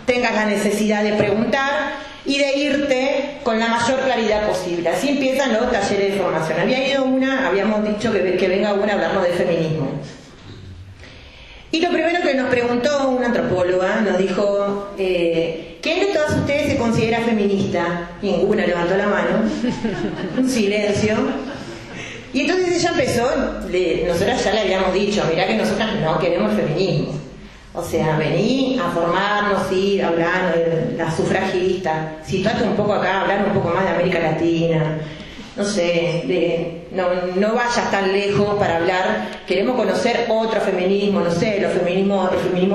tengas la necesidad de preguntar, y de irte con la mayor claridad posible. Así empiezan los talleres de formación. Habíamos dicho que venga una a hablarnos de feminismo. Y lo primero que nos preguntó una antropóloga, nos dijo, ¿quién de todas ustedes se considera feminista? Ninguna levantó la mano, un silencio. Y entonces ella empezó, nosotras ya le habíamos dicho, mirá que nosotras no queremos feminismo. O sea, vení a formarnos, ir a hablar de las sufragistas, situate un poco acá, hablar un poco más de América Latina, no sé, no vayas tan lejos para hablar, queremos conocer otro feminismo, no sé, el feminismo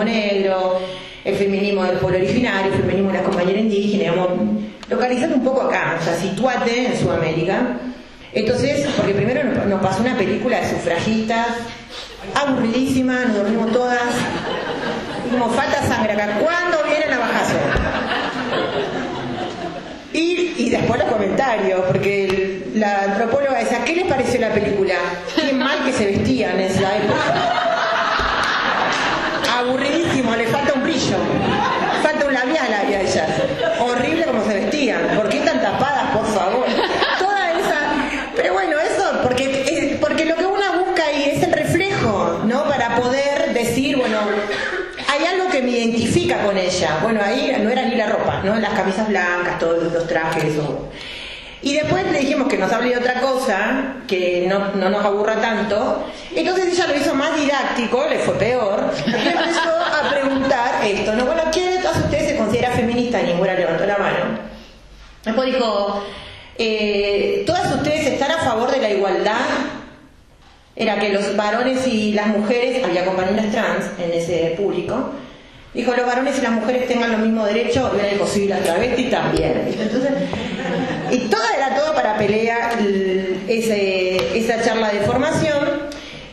negro, el feminismo del pueblo originario, el feminismo de las compañeras indígenas, digamos, localizate un poco acá, o sea, situate en Sudamérica. Entonces, porque primero nos pasó una película de sufragistas, aburridísima, nos dormimos todas, dijimos, falta sangre acá, ¿cuándo viene la bajazo? Y después los comentarios, porque la antropóloga decía, ¿qué les pareció la película? Qué mal que se vestían en esa época. Aburridísimo, le falta un brillo, falta un labial ahí a ellas. Horrible como se vestían, ¿por qué tan tapadas, por favor? Toda esa... Pero bueno, eso, porque lo que uno busca ahí es el reflejo, ¿no? Para poder decir, bueno, hay algo que me identifica con ella. Bueno, ahí no era ni la ropa, ¿no? Las camisas blancas, todos los trajes, eso. Y después le dijimos que nos hable de otra cosa, que no nos aburra tanto. Entonces ella lo hizo más didáctico, le fue peor, y empezó a preguntar esto, ¿no? Bueno, ¿quién de todas ustedes se considera feminista? Ninguna levantó la mano. Después dijo, ¿todas ustedes están a favor de la igualdad? Era que los varones y las mujeres, había compañeras trans en ese público, dijo, los varones y las mujeres tengan los mismos derechos, y ella dijo, sí, las travestis también. Entonces, y era todo para pelear esa charla de formación,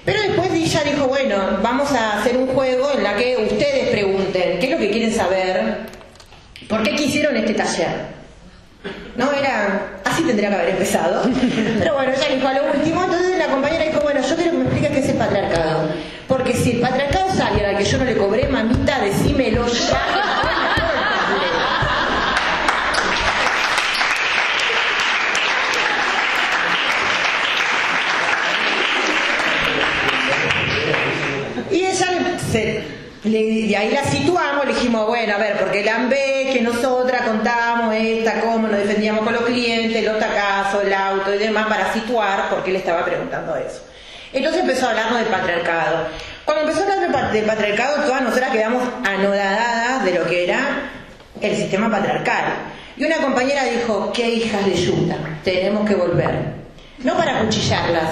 pero después ella dijo, bueno, vamos a hacer un juego en la que ustedes pregunten, ¿qué es lo que quieren saber? ¿Por qué quisieron este taller? No, así tendría que haber empezado. Pero bueno, ella dijo a lo último, entonces la compañera dijo, bueno, yo quiero que me expliques qué es el patriarcado. Porque si el patriarcado es alguien al que yo no le cobré, mamita, decímelo ya. Y ella de ahí la situamos, le dijimos, bueno, a ver, porque la ANBE, que nosotras contamos cómo nos defendíamos con los clientes, los tacazos, el auto y demás, para situar, porque le estaba preguntando eso. Entonces empezó a hablarnos del patriarcado. Cuando empezó a hablar del patriarcado, todas nosotras quedamos anodadadas de lo que era el sistema patriarcal. Y una compañera dijo, qué hijas de yuta, tenemos que volver. No para cuchillarlas,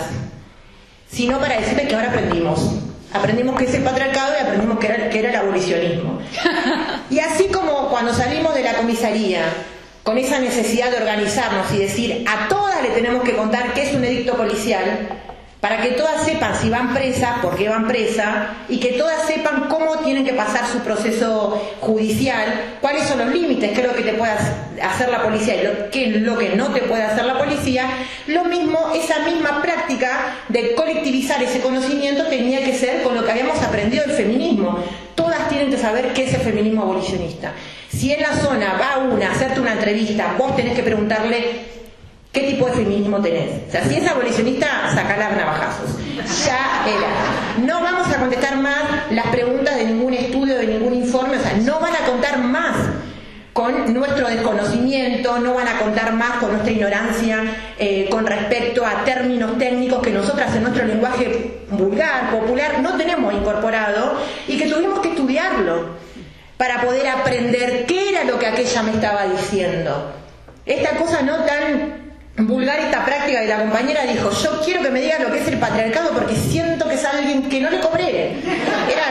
sino para decirles que ahora aprendimos. Aprendimos qué es el patriarcado y aprendimos qué era el abolicionismo. Y así como cuando salimos de la comisaría con esa necesidad de organizarnos y decir a todas le tenemos que contar qué es un edicto policial, para que todas sepan si van presas, por qué van presas, y que todas sepan cómo tienen que pasar su proceso judicial, cuáles son los límites, qué es lo que te puede hacer la policía y qué es lo que no te puede hacer la policía. Lo mismo, esa misma práctica de colectivizar ese conocimiento tenía que ser con lo que habíamos aprendido del feminismo. Todas tienen que saber qué es el feminismo abolicionista. Si en la zona va una a hacerte una entrevista, vos tenés que preguntarle ¿qué tipo de feminismo tenés? O sea, si es abolicionista, sacala a navajazos. Ya era. No vamos a contestar más las preguntas de ningún estudio, de ningún informe, o sea, no van a contar más con nuestro desconocimiento, no van a contar más con nuestra ignorancia con respecto a términos técnicos que nosotras en nuestro lenguaje vulgar, popular, no tenemos incorporado y que tuvimos que estudiarlo para poder aprender qué era lo que aquella me estaba diciendo. Esta cosa no tan vulgar, esta práctica de la compañera dijo, yo quiero que me digas lo que es el patriarcado porque siento que es alguien que no le cobré.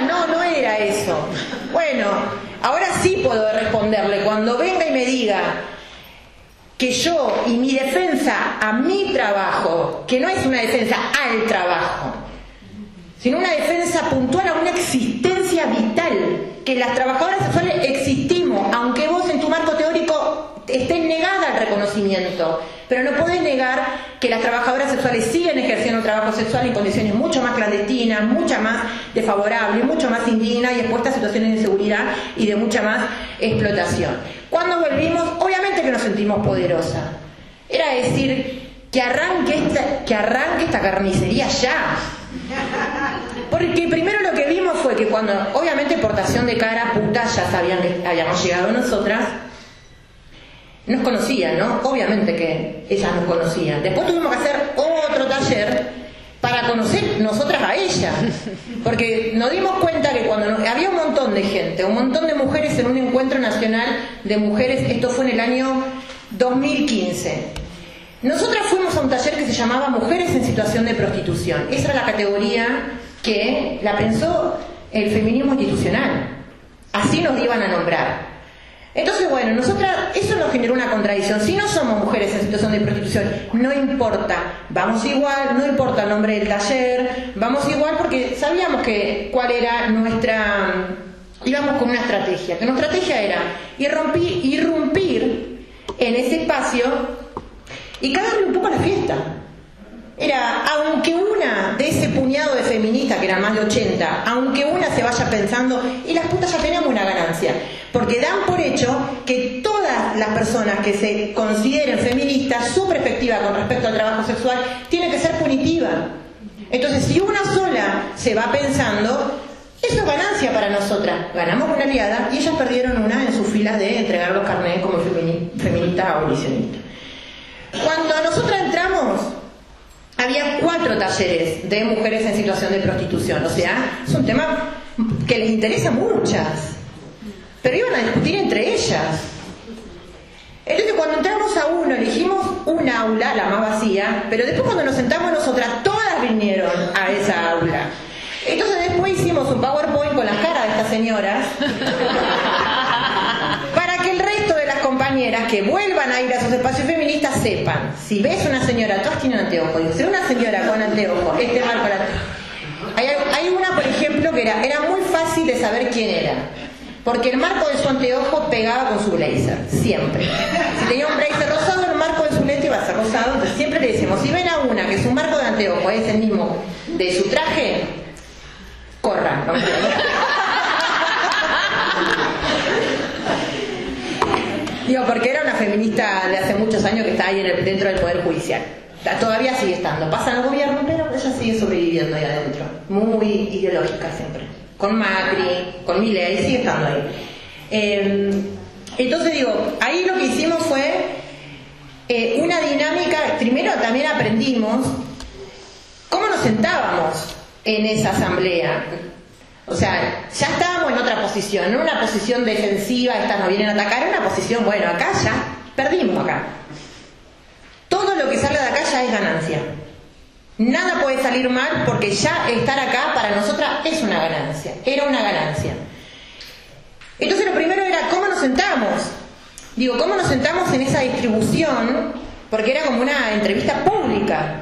No era eso. Bueno, ahora sí puedo responderle. Cuando venga y me diga que yo y mi defensa a mi trabajo, que no es una defensa al trabajo, sino una defensa puntual a una existencia vital, que las trabajadoras sexuales existimos, aunque vos en tu marco teórico estés negada al reconocimiento, pero no podés negar que las trabajadoras sexuales siguen ejerciendo un trabajo sexual en condiciones mucho más clandestinas, mucho más desfavorables, mucho más indignas y expuestas a situaciones de inseguridad y de mucha más explotación. Cuando volvimos, obviamente que nos sentimos poderosas. Era decir, que arranque esta carnicería ya. Porque primero lo que vimos fue que cuando, obviamente, portación de cara, puta, ya sabían que habíamos llegado nosotras, nos conocían, ¿no? Obviamente que ellas nos conocían. Después tuvimos que hacer otro taller para conocer nosotras a ellas. Porque nos dimos cuenta que cuando había un montón de gente, un montón de mujeres en un encuentro nacional de mujeres, esto fue en el año 2015. Nosotras fuimos a un taller que se llamaba Mujeres en situación de prostitución. Esa era la categoría que la pensó el feminismo institucional. Así nos iban a nombrar. Entonces, bueno, nosotras, eso nos generó una contradicción. Si no somos mujeres en situación de prostitución, no importa, vamos igual, no importa el nombre del taller, vamos igual porque sabíamos cuál era nuestra... Íbamos con una estrategia, que nuestra estrategia era irrumpir en ese espacio y cagarle un poco a la fiesta. Era, aunque una de ese puñado de feministas, que eran más de 80, aunque una se vaya pensando, y las putas ya tenemos una ganancia, porque dan por hecho que todas las personas que se consideren feministas, su perspectiva con respecto al trabajo sexual tiene que ser punitiva. Entonces, si una sola se va pensando, eso es ganancia para nosotras. Ganamos una aliada y ellas perdieron una en sus filas de entregar los carnets como feministas abolicionistas. Cuando nosotras entramos, había 4 talleres de mujeres en situación de prostitución. O sea, es un tema que les interesa a muchas, pero iban a discutir entre ellas. Entonces, cuando entramos a uno, elegimos un aula, la más vacía, pero después cuando nos sentamos nosotras, todas vinieron a esa aula. Entonces después hicimos un PowerPoint con las caras de estas señoras para que el resto de las compañeras que vuelvan a ir a esos espacios feministas sepan, si ves una señora, todas tienen anteojos, digo, si una señora con anteojos, este marco hay una, por ejemplo, que era muy fácil de saber quién era, porque el marco de su anteojo pegaba con su blazer, siempre. Si tenía un blazer rosado, el marco de su lente iba a ser rosado. Entonces siempre le decimos, si ven a una que su marco de anteojo es el mismo de su traje, corran. Digo, porque era una feminista de hace muchos años que está ahí dentro del Poder Judicial. Todavía sigue estando. Pasa en el gobierno, pero ella sigue sobreviviendo ahí adentro. Muy ideológica siempre. Con Macri, con Milei, sigue estando ahí. Entonces digo, ahí lo que hicimos fue una dinámica. Primero también aprendimos cómo nos sentábamos en esa asamblea. O sea, ya estábamos en otra posición, no una posición defensiva, estas nos vienen a atacar, era una posición, bueno, acá ya perdimos acá. Todo lo que salga de acá ya es ganancia. Nada puede salir mal porque ya estar acá para nosotras es una ganancia, era una ganancia. Entonces lo primero era cómo nos sentamos. Digo, cómo nos sentamos en esa distribución, porque era como una entrevista pública.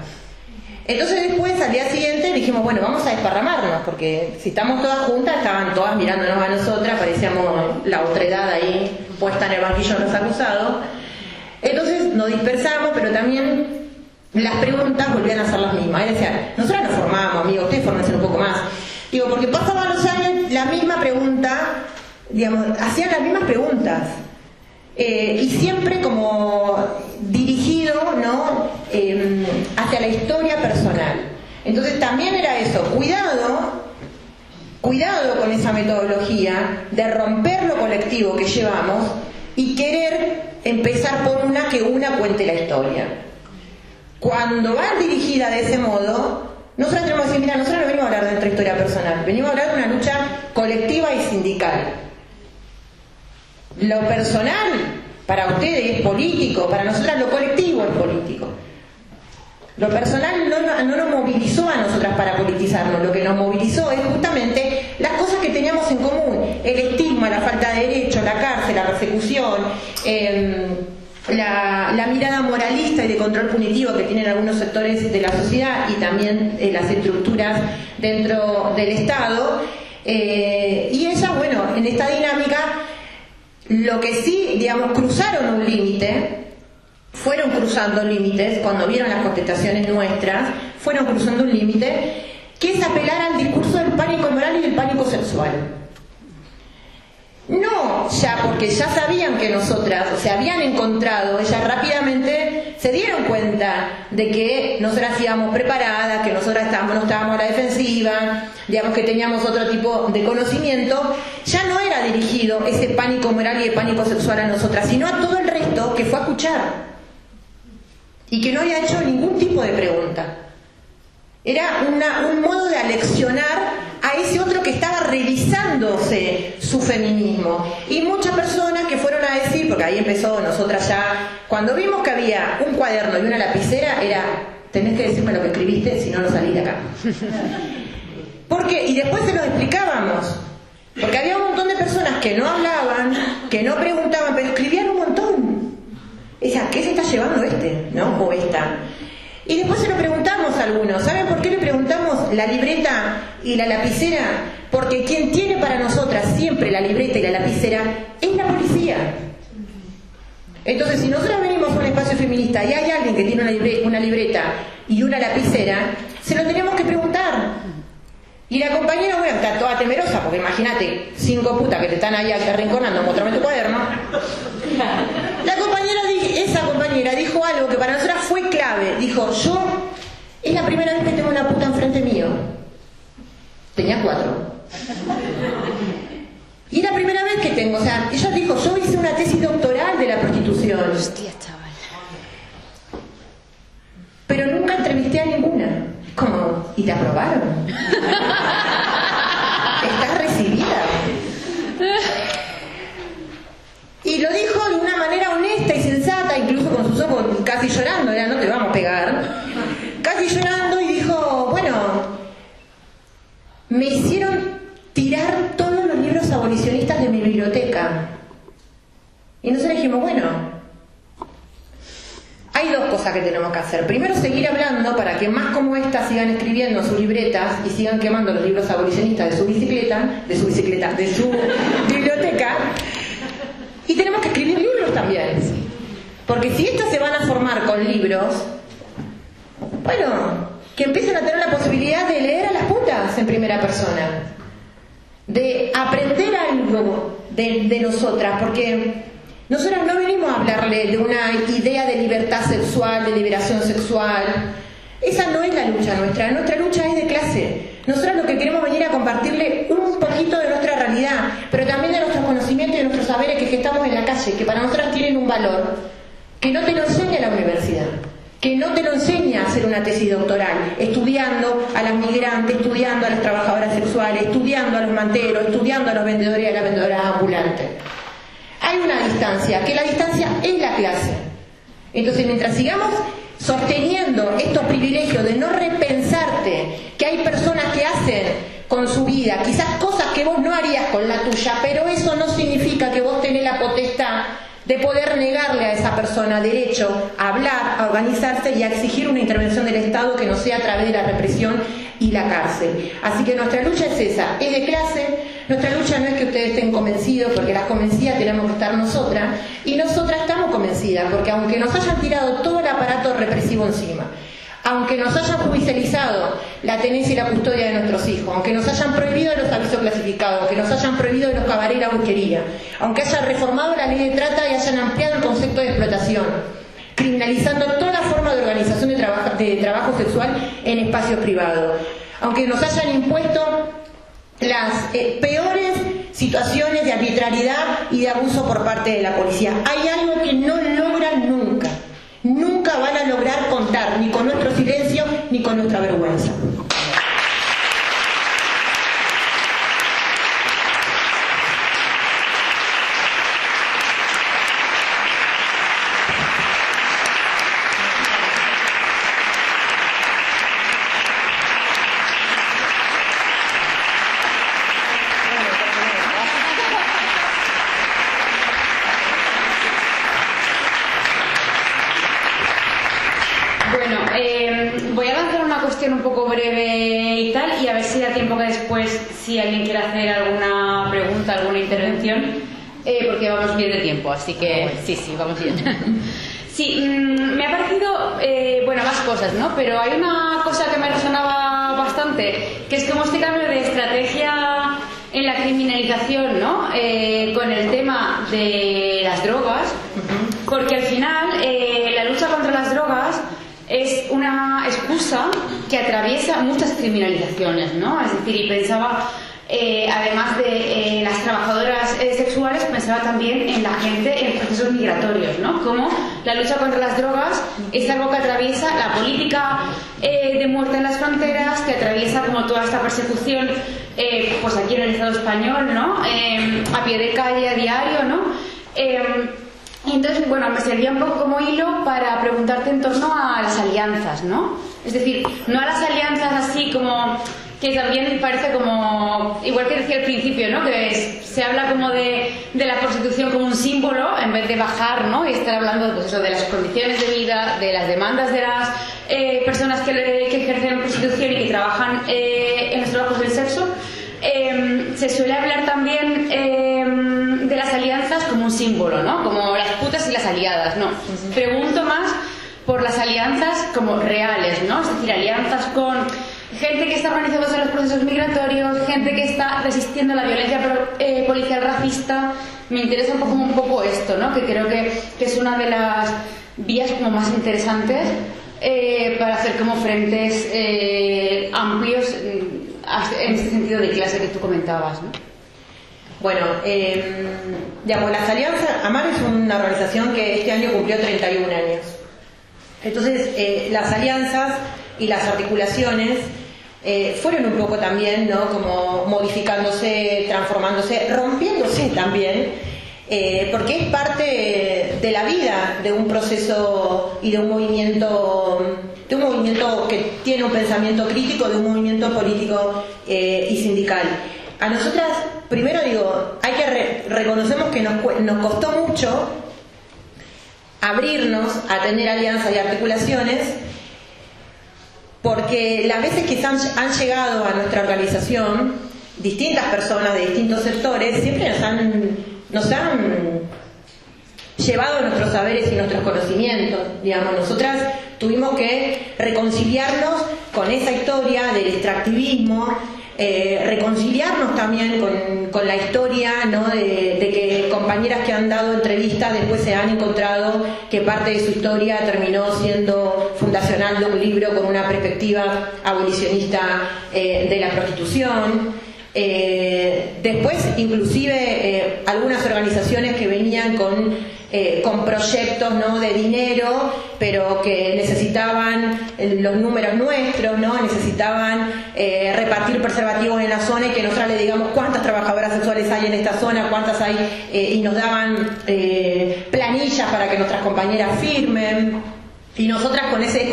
Entonces después, al día siguiente, dijimos, bueno, vamos a desparramarnos, porque si estamos todas juntas, estaban todas mirándonos a nosotras, parecíamos la otredad ahí, puesta en el banquillo de los acusados. Entonces nos dispersamos, pero también las preguntas volvían a ser las mismas. Es decir, nosotras nos formábamos, amigos, ustedes fórmense un poco más. Digo, porque pasaban los años, la misma pregunta, digamos, hacían las mismas preguntas. Y siempre como dirigido, ¿no? Hacia la historia personal. Entonces también era eso, cuidado con esa metodología de romper lo colectivo que llevamos y querer empezar por que una cuente la historia. Cuando va dirigida de ese modo, nosotros tenemos que decir, mira, nosotros no venimos a hablar de nuestra historia personal, venimos a hablar de una lucha colectiva y sindical. Lo personal para ustedes es político, para nosotras lo colectivo es político. Lo personal no nos movilizó a nosotras para politizarnos, lo que nos movilizó es justamente las cosas que teníamos en común, el estigma, la falta de derecho, la cárcel, la persecución, la mirada moralista y de control punitivo que tienen algunos sectores de la sociedad y también las estructuras dentro del Estado. Y ellas, bueno, en esta dinámica, lo que sí, digamos, cruzaron un límite, fueron cruzando límites, cuando vieron las contestaciones nuestras, fueron cruzando un límite, que es apelar al discurso del pánico moral y del pánico sexual. No ya, porque ya sabían que nosotras, o sea, habían encontrado, ellas rápidamente se dieron cuenta de que nosotras íbamos preparadas, que nosotras no estábamos a la defensiva, digamos que teníamos otro tipo de conocimiento. Ya no era dirigido ese pánico moral y el pánico sexual a nosotras, sino a todo el resto que fue a escuchar y que no había hecho ningún tipo de pregunta. Era un modo de aleccionar a ese otro que estaba revisándose su feminismo. Y muchas personas que fueron a decir, porque ahí empezó nosotras ya, cuando vimos que había un cuaderno y una lapicera, era, tenés que decirme lo que escribiste, si no, no salís de acá. Porque, y después se los explicábamos, porque había un montón de personas que no hablaban, que no preguntaban, pero escribían un montón. Esa, ¿qué se está llevando este? ¿No? O esta. Y después se lo preguntamos a algunos. ¿Saben por qué le preguntamos la libreta y la lapicera? Porque quien tiene para nosotras siempre la libreta y la lapicera es la policía. Entonces, si nosotros venimos a un espacio feminista y hay alguien que tiene una libreta y una lapicera, se lo tenemos que preguntar. Y la compañera, bueno, está toda temerosa, porque imagínate, 5 putas que te están ahí arrinconando, mostrame tu cuaderno. Esa compañera dijo algo que para nosotras fue clave. Dijo, es la primera vez que tengo una puta enfrente mío. Tenía 4. Y es la primera vez que tengo, o sea, ella dijo, yo hice una tesis doctoral de la prostitución. Hostia, chaval. Pero nunca entrevisté a ninguna. ¿Cómo? ¿Y te aprobaron? ¿Estás recibida? Y lo dijo de una manera honesta y sensata, incluso con sus ojos casi llorando, era, no te vamos a pegar. Casi llorando, y dijo, bueno, me hicieron tirar todos los libros abolicionistas de mi biblioteca. Y nosotros dijimos, bueno, hay 2 cosas que tenemos que hacer. Primero, seguir hablando para que más como estas sigan escribiendo sus libretas y sigan quemando los libros abolicionistas de su biblioteca. Y tenemos que escribir libros también. Porque si estas se van a formar con libros, bueno, que empiecen a tener la posibilidad de leer a las putas en primera persona. De aprender algo de nosotras, porque nosotras no venimos a hablarle de una idea de libertad sexual, de liberación sexual. Esa no es la lucha nuestra lucha es de clase. Nosotros lo que queremos venir a compartirle un poquito de nuestra realidad, pero también de nuestros conocimientos y de nuestros saberes que estamos en la calle, que para nosotras tienen un valor que no te lo enseña la universidad, que no te lo enseña a hacer una tesis doctoral, estudiando a las migrantes, estudiando a las trabajadoras sexuales, estudiando a los manteros, estudiando a los vendedores y a las vendedoras ambulantes. Hay una distancia, que la distancia es la clase. Entonces, mientras sigamos sosteniendo estos privilegios de no repensarte, que hay personas que hacen con su vida quizás cosas que vos no harías con la tuya, pero eso no significa que vos tenés la potestad de poder negarle a esa persona derecho a hablar, a organizarse y a exigir una intervención del Estado que no sea a través de la represión y la cárcel. Así que nuestra lucha es esa, es de clase. Nuestra lucha no es que ustedes estén convencidos, porque las convencidas tenemos que estar nosotras, y nosotras estamos convencidas, porque aunque nos hayan tirado todo el aparato represivo encima, aunque nos hayan judicializado la tenencia y la custodia de nuestros hijos, aunque nos hayan prohibido los avisos clasificados, aunque nos hayan prohibido los cabarets y la busquería, aunque hayan reformado la ley de trata y hayan ampliado el concepto de explotación, criminalizando toda forma de organización de trabajo sexual en espacios privados, aunque nos hayan impuesto las peores situaciones de arbitrariedad y de abuso por parte de la policía, hay algo que no logran nunca. Nunca van a lograr contar, ni con nuestro silencio, ni con nuestra vergüenza. Voy a lanzar una cuestión un poco breve y tal, y a ver si da tiempo que después, si alguien quiere hacer alguna pregunta, alguna intervención, porque vamos bien de tiempo, así que sí, vamos bien. Sí, me ha parecido, bueno, más cosas, ¿no? Pero hay una cosa que me resonaba bastante, que es como este cambio de estrategia en la criminalización, ¿no? Con el tema de las drogas, porque al final la lucha contra las drogas es una excusa que atraviesa muchas criminalizaciones, ¿no? Es decir, y pensaba, además de las trabajadoras sexuales, pensaba también en la gente en procesos migratorios, ¿no? Como la lucha contra las drogas es algo que atraviesa la política de muerte en las fronteras, que atraviesa como toda esta persecución, pues aquí en el Estado español, ¿no? A pie de calle, a diario, ¿no? Y entonces, bueno, me servía un poco como hilo para preguntarte en torno a las alianzas, ¿no? Es decir, no a las alianzas así como, que también parece como, igual que decía al principio, ¿no? Que se habla como de la prostitución como un símbolo, en vez de bajar, ¿no? Y estar hablando, pues eso, de las condiciones de vida, de las demandas de las personas que ejercen prostitución y que trabajan en los trabajos del sexo. Se suele hablar también de las alianzas como un símbolo, ¿no? Como las putas y las aliadas, ¿no? Pregunto más por las alianzas como reales, ¿no? Es decir, alianzas con gente que está organizándose en los procesos migratorios, gente que está resistiendo a la violencia policial racista. Me interesa un poco esto, ¿no? Que creo que es una de las vías como más interesantes para hacer como frentes amplios en este sentido de clase que tú comentabas, ¿no? Bueno, digamos, las alianzas, AMAR es una organización que este año cumplió 31 años. Entonces, las alianzas y las articulaciones fueron un poco también, ¿no? Como modificándose, transformándose, rompiéndose también, porque es parte de la vida de un proceso y de un movimiento que tiene un pensamiento crítico, de un movimiento político y sindical. A nosotras, primero digo, hay que reconocemos que nos costó mucho abrirnos a tener alianzas y articulaciones, porque las veces que han llegado a nuestra organización distintas personas de distintos sectores, siempre nos han llevado nuestros saberes y nuestros conocimientos. Digamos, nosotras tuvimos que reconciliarnos con esa historia del extractivismo, reconciliarnos también con la historia, ¿no? de que compañeras que han dado entrevistas después se han encontrado que parte de su historia terminó siendo fundacional de un libro con una perspectiva abolicionista de la prostitución. Después inclusive algunas organizaciones que venían con proyectos, ¿no? de dinero, pero que necesitaban los números nuestros, ¿no? necesitaban repartir preservativos en la zona y que nosotros le digamos cuántas trabajadoras sexuales hay en esta zona, cuántas hay, y nos daban planillas para que nuestras compañeras firmen, y nosotras con ese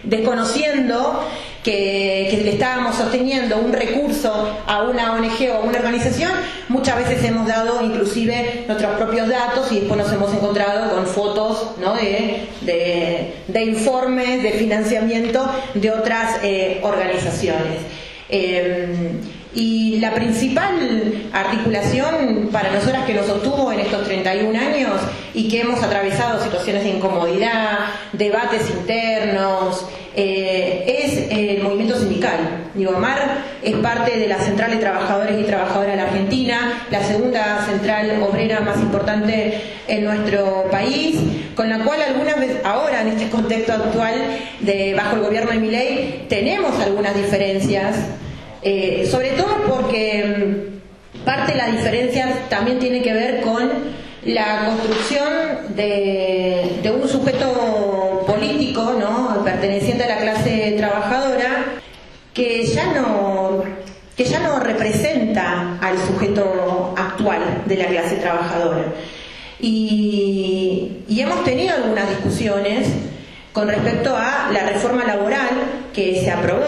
desconociendo que le estábamos sosteniendo un recurso a una ONG o a una organización, muchas veces hemos dado inclusive nuestros propios datos y después nos hemos encontrado con fotos, ¿no? de informes de financiamiento de otras organizaciones. Y la principal articulación para nosotras que nos sostuvo en estos 31 años y que hemos atravesado situaciones de incomodidad, debates internos, es el movimiento sindical. Digo, AMAR es parte de la Central de Trabajadores y Trabajadoras de la Argentina, la segunda central obrera más importante en nuestro país, con la cual algunas veces, ahora en este contexto actual bajo el gobierno de Milei, tenemos algunas diferencias. Sobre todo porque parte de la diferencia también tiene que ver con la construcción de un sujeto político, ¿no? perteneciente a la clase trabajadora, que ya no representa al sujeto actual de la clase trabajadora. Y hemos tenido algunas discusiones con respecto a la reforma laboral que se aprobó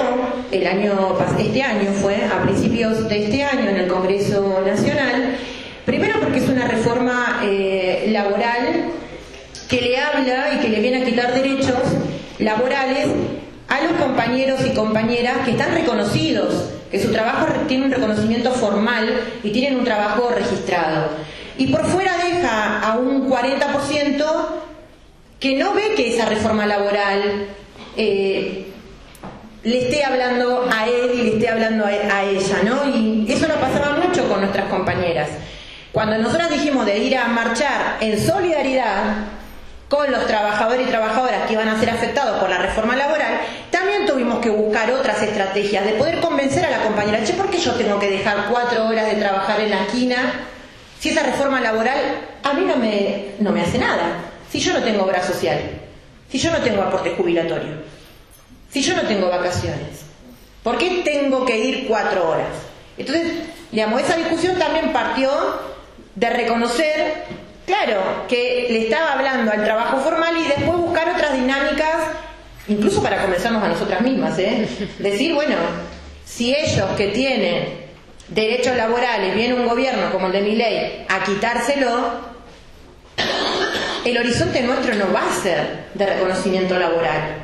este año, fue a principios de este año en el Congreso Nacional, primero porque es una reforma laboral que le habla y que le viene a quitar derechos laborales a los compañeros y compañeras que están reconocidos, que su trabajo tiene un reconocimiento formal y tienen un trabajo registrado. Y por fuera deja a un 40% que no ve que esa reforma laboral le esté hablando a él y le esté hablando a ella, ¿no? Y eso nos pasaba mucho con nuestras compañeras. Cuando nosotras dijimos de ir a marchar en solidaridad con los trabajadores y trabajadoras que iban a ser afectados por la reforma laboral, también tuvimos que buscar otras estrategias de poder convencer a la compañera, che, ¿por qué yo tengo que dejar 4 horas de trabajar en la esquina si esa reforma laboral a mí no me hace nada? Si yo no tengo obra social, si yo no tengo aporte jubilatorio, si yo no tengo vacaciones, ¿por qué tengo que ir 4 horas? Entonces, digamos, esa discusión también partió de reconocer, claro, que le estaba hablando al trabajo formal y después buscar otras dinámicas, incluso para convencernos a nosotras mismas, decir, bueno, si ellos que tienen derechos laborales, viene un gobierno como el de Milei a quitárselo, el horizonte nuestro no va a ser de reconocimiento laboral.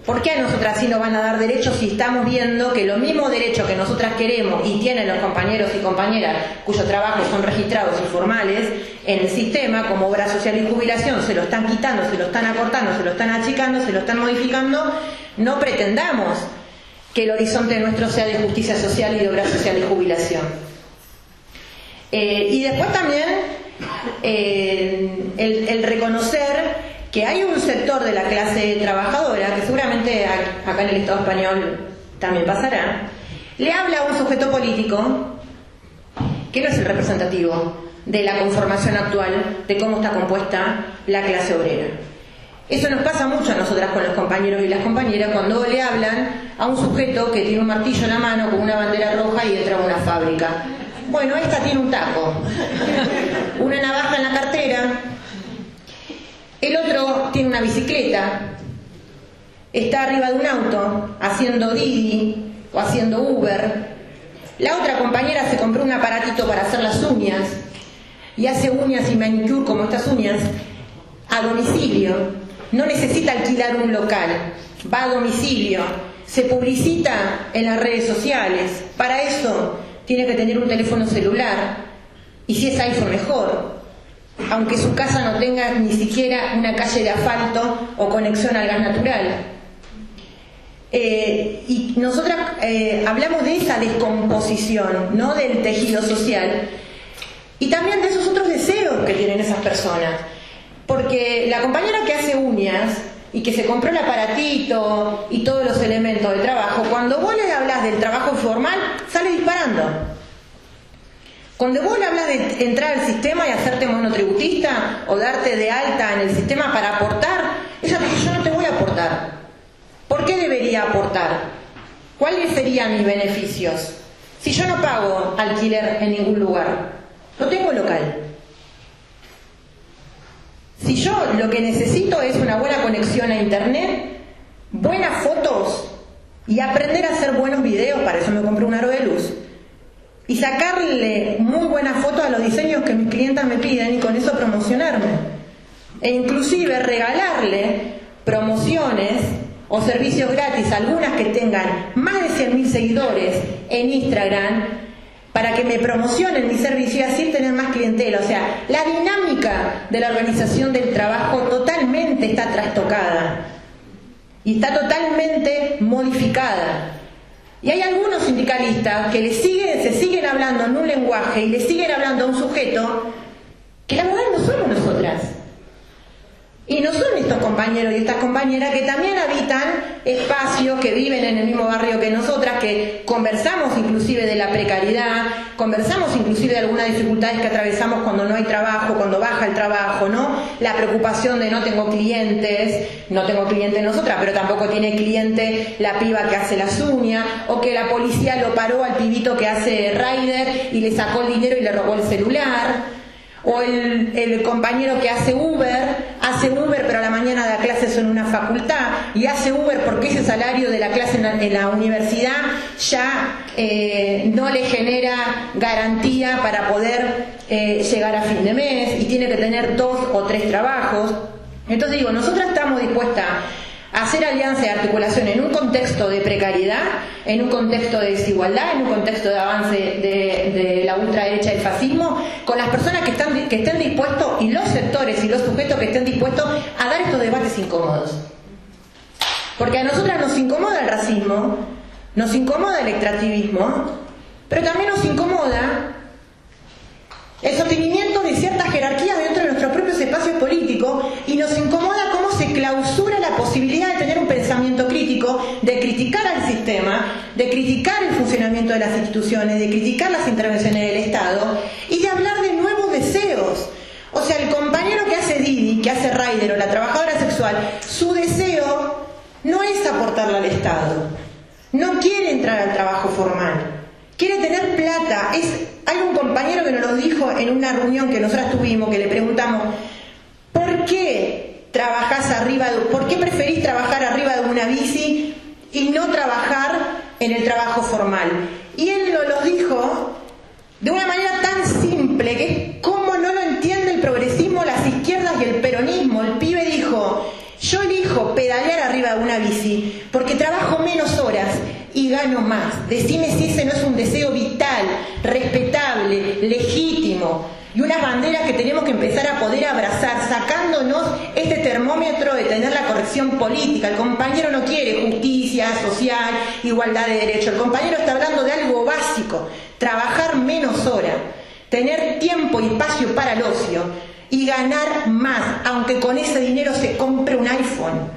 ¿Por qué a nosotras sí nos van a dar derechos si estamos viendo que los mismos derechos que nosotras queremos y tienen los compañeros y compañeras cuyos trabajos son registrados y formales en el sistema, como obra social y jubilación, se lo están quitando, se lo están acortando, se lo están achicando, se lo están modificando? No pretendamos que el horizonte nuestro sea de justicia social y de obra social y jubilación. Y después también el reconocer que hay un sector de la clase trabajadora, que seguramente acá en el Estado español también pasará, le habla a un sujeto político que no es el representativo de la conformación actual, de cómo está compuesta la clase obrera. Eso nos pasa mucho a nosotras con los compañeros y las compañeras cuando le hablan a un sujeto que tiene un martillo en la mano con una bandera roja y entra a una fábrica. Bueno, esta tiene un taco, una navaja en la cartera. El otro tiene una bicicleta, está arriba de un auto, haciendo Didi o haciendo Uber. La otra compañera se compró un aparatito para hacer las uñas y hace uñas y manicure como estas uñas a domicilio. No necesita alquilar un local, va a domicilio, se publicita en las redes sociales. Para eso tiene que tener un teléfono celular y si es iPhone mejor, aunque su casa no tenga ni siquiera una calle de asfalto o conexión al gas natural. Y nosotras hablamos de esa descomposición, ¿no?, del tejido social y también de esos otros deseos que tienen esas personas. Porque la compañera que hace uñas y que se compró el aparatito y todos los elementos de trabajo, cuando vos le hablas del trabajo informal, sale disparando. Cuando vos le hablas de entrar al sistema y hacerte monotributista o darte de alta en el sistema para aportar, ella te dice, yo no te voy a aportar. ¿Por qué debería aportar? ¿Cuáles serían mis beneficios? Si yo no pago alquiler en ningún lugar, no tengo local. Si yo lo que necesito es una buena conexión a internet, buenas fotos y aprender a hacer buenos videos, para eso me compré un aro de luz, y sacarle muy buenas fotos a los diseños que mis clientas me piden y con eso promocionarme. E inclusive regalarle promociones o servicios gratis, algunas que tengan más de 100.000 seguidores en Instagram, para que me promocionen mi servicio y así tener más clientela. O sea, la dinámica de la organización del trabajo totalmente está trastocada y está totalmente modificada. Y hay algunos sindicalistas que se siguen hablando en un lenguaje y le siguen hablando a un sujeto que la verdad no somos nosotras. Y no son estos compañeros y estas compañeras que también habitan espacios, que viven en el mismo barrio que nosotras, que conversamos inclusive de la precariedad, conversamos inclusive de algunas dificultades que atravesamos cuando no hay trabajo, cuando baja el trabajo, ¿no? La preocupación de no tengo clientes nosotras, pero tampoco tiene cliente la piba que hace las uñas, o que la policía lo paró al pibito que hace rider y le sacó el dinero y le robó el celular. O el compañero que hace Uber pero a la mañana da clases en una facultad y hace Uber porque ese salario de la clase en la universidad ya no le genera garantía para poder llegar a fin de mes y tiene que tener 2 o 3 trabajos. Entonces digo, nosotras estamos dispuestas a hacer alianza y articulación en un contexto de precariedad, en un contexto de desigualdad, en un contexto de avance de la ultraderecha del fascismo, con las personas que estén dispuestos y los sectores y los sujetos que estén dispuestos a dar estos debates incómodos. Porque a nosotras nos incomoda el racismo, nos incomoda el extractivismo, pero también nos incomoda el sostenimiento de ciertas jerarquías dentro de nuestros propios espacios políticos, y nos incomoda cómo se clausura la posibilidad de tener un pensamiento crítico, de criticar al sistema, de criticar el funcionamiento de las instituciones, de criticar las intervenciones del Estado y de hablar de nuevos deseos. O sea, el compañero que hace Didi, que hace Rider o la trabajadora sexual, su deseo no es aportarle al Estado, no quiere entrar al trabajo formal, quiere tener plata. Hay un compañero que nos lo dijo en una reunión que nosotras tuvimos, que le preguntamos, ¿por qué preferís trabajar arriba de una bici y no trabajar en el trabajo formal? Y él nos lo dijo de una manera tan simple, que es cómo no lo entiende el progresismo, las izquierdas y el peronismo. El pibe dijo, yo elijo pedalear arriba de una bici porque trabajo menos horas y gano más. Decime si ese no es un deseo vital, respetable, legítimo, y unas banderas que tenemos que empezar a poder abrazar, sacándonos este termómetro de tener la corrección política. El compañero no quiere justicia social, igualdad de derechos. El compañero está hablando de algo básico: trabajar menos horas, tener tiempo y espacio para el ocio y ganar más, aunque con ese dinero se compre un iPhone.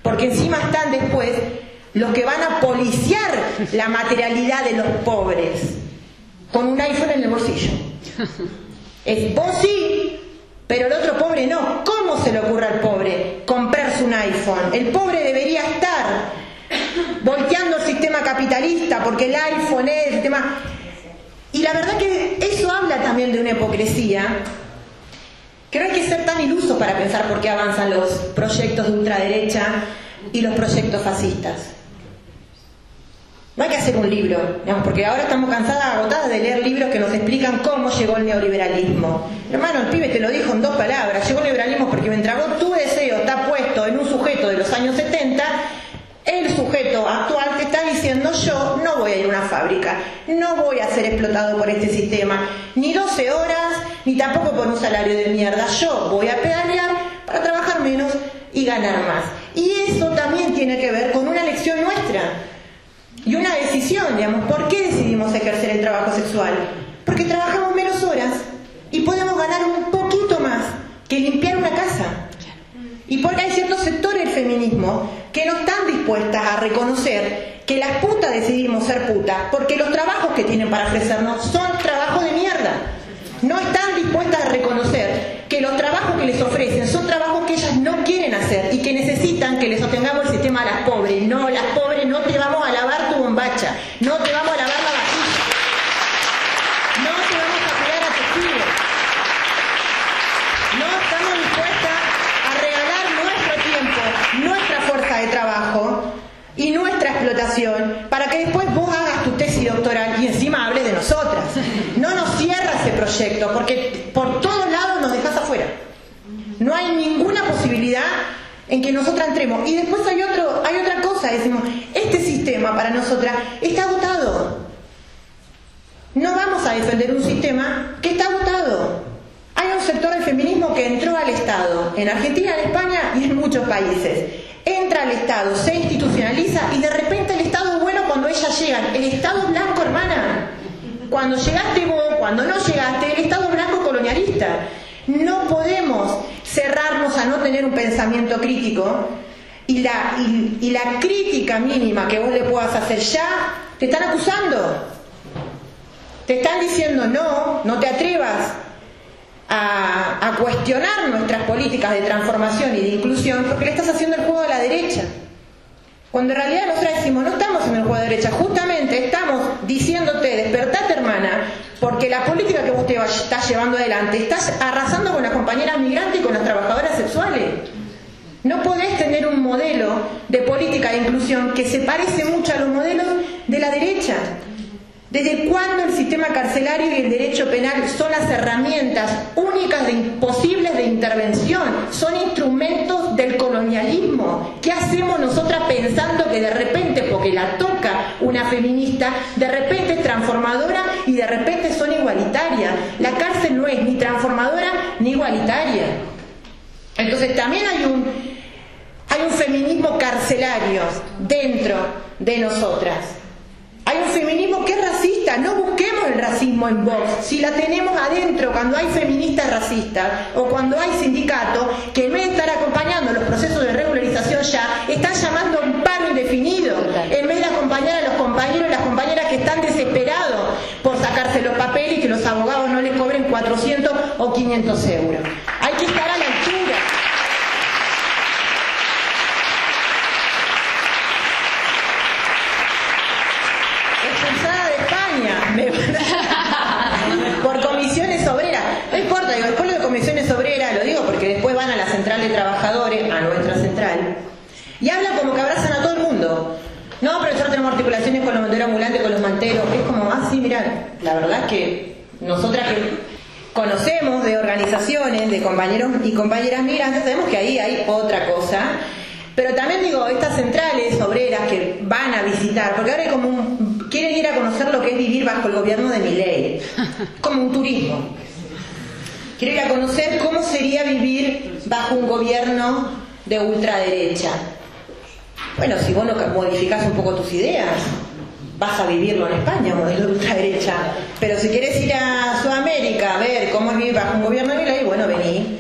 Porque encima están después los que van a policiar la materialidad de los pobres con un iPhone en el bolsillo. Es vos sí, pero el otro pobre no. ¿Cómo se le ocurre al pobre comprarse un iPhone? El pobre debería estar volteando el sistema capitalista porque el iPhone es el sistema... Y la verdad que eso habla también de una hipocresía, que no hay que ser tan ilusos para pensar por qué avanzan los proyectos de ultraderecha y los proyectos fascistas. No hay que hacer un libro, digamos, porque ahora estamos cansadas, agotadas de leer libros que nos explican cómo llegó el neoliberalismo. Hermano, el pibe te lo dijo en 2 palabras: llegó el neoliberalismo porque mientras vos tu deseo está puesto en un sujeto de los años 70, el sujeto actual te está diciendo, yo no voy a ir a una fábrica, no voy a ser explotado por este sistema, ni 12 horas, ni tampoco por un salario de mierda. Yo voy a pedalear para trabajar menos y ganar más. Y eso también tiene que ver con una elección nuestra y una decisión, digamos. ¿Por qué decidimos ejercer el trabajo sexual? Porque trabajamos menos horas y podemos ganar un poquito más que limpiar una casa. Y porque hay ciertos sectores del feminismo que no están dispuestas a reconocer que las putas decidimos ser putas porque los trabajos que tienen para ofrecernos son trabajos de mierda. No están dispuestas a reconocer que los trabajos que les ofrecen son trabajos que ellas no quieren hacer y que necesitan que les sostengamos el sistema a las pobres. No, las pobres no te vamos a lavar tu bombacha, no te vamos a lavar la vajilla, no te vamos a cuidar a tus hijos. No estamos dispuestas a regalar nuestro tiempo, nuestra fuerza de trabajo y nuestra explotación para que después vos hagas tu tesis doctoral y encima hables de nosotras. No nos cierra ese proyecto porque por todos lados nos dejas afuera. No hay ninguna posibilidad en que nosotras entremos. Y después hay otra cosa, decimos, este sistema para nosotras está agotado. No vamos a defender un sistema que está agotado. Hay un sector del feminismo que entró al Estado, en Argentina, en España y en muchos países. Entra al Estado, se institucionaliza y de repente el Estado es bueno cuando ellas llegan. El Estado es blanco, hermana. Cuando llegaste vos, cuando no llegaste, el Estado es blanco colonialista. No podemos cerrarnos a no tener un pensamiento crítico y la crítica mínima que vos le puedas hacer ya, te están acusando. Te están diciendo no te atrevas a cuestionar nuestras políticas de transformación y de inclusión porque le estás haciendo el juego a la derecha. Cuando en realidad nosotros decimos, no estamos en el juego de derecha, justamente estamos diciéndote, despertate hermana, porque la política que vos estás llevando adelante, estás arrasando con las compañeras migrantes y con las trabajadoras sexuales. No podés tener un modelo de política de inclusión que se parece mucho a los modelos de la derecha. ¿Desde cuándo el sistema carcelario y el derecho penal son las herramientas únicas posibles de intervención? Son instrumentos del colonialismo. ¿Qué hacemos nosotras pensando que de repente, porque la toca una feminista, de repente es transformadora y de repente son igualitarias? La cárcel no es ni transformadora ni igualitaria. Entonces también hay un feminismo carcelario dentro de nosotras. Hay un feminismo que es racista. No busquemos el racismo en Vox. Si la tenemos adentro, cuando hay feministas racistas o cuando hay sindicatos que en vez de estar acompañando los procesos de regularización ya, están llamando a un paro indefinido, en vez de acompañar a los compañeros y las compañeras que están desesperados por sacarse los papeles y que los abogados no les cobren 400 o 500 euros. Hay que estar a la altura. Por comisiones obreras. No importa, digo, después lo de comisiones obreras, lo digo porque después van a la central de trabajadores, a nuestra central, y hablan como que abrazan a todo el mundo. No, pero nosotros tenemos articulaciones con los monteros ambulantes, con los manteros. Es como, sí, mirá, la verdad es que nosotras que conocemos de organizaciones, de compañeros y compañeras migrantes, sabemos que ahí hay otra cosa. Pero también digo, estas centrales obreras que van a visitar, porque ahora hay como quieren ir a conocer lo que es vivir bajo el gobierno de Milei, como un turismo. Quieren ir a conocer cómo sería vivir bajo un gobierno de ultraderecha. Bueno, si vos no modificás un poco tus ideas, vas a vivirlo en España, modelo de ultraderecha. Pero si querés ir a Sudamérica a ver cómo es vivir bajo un gobierno de Milei, bueno, vení.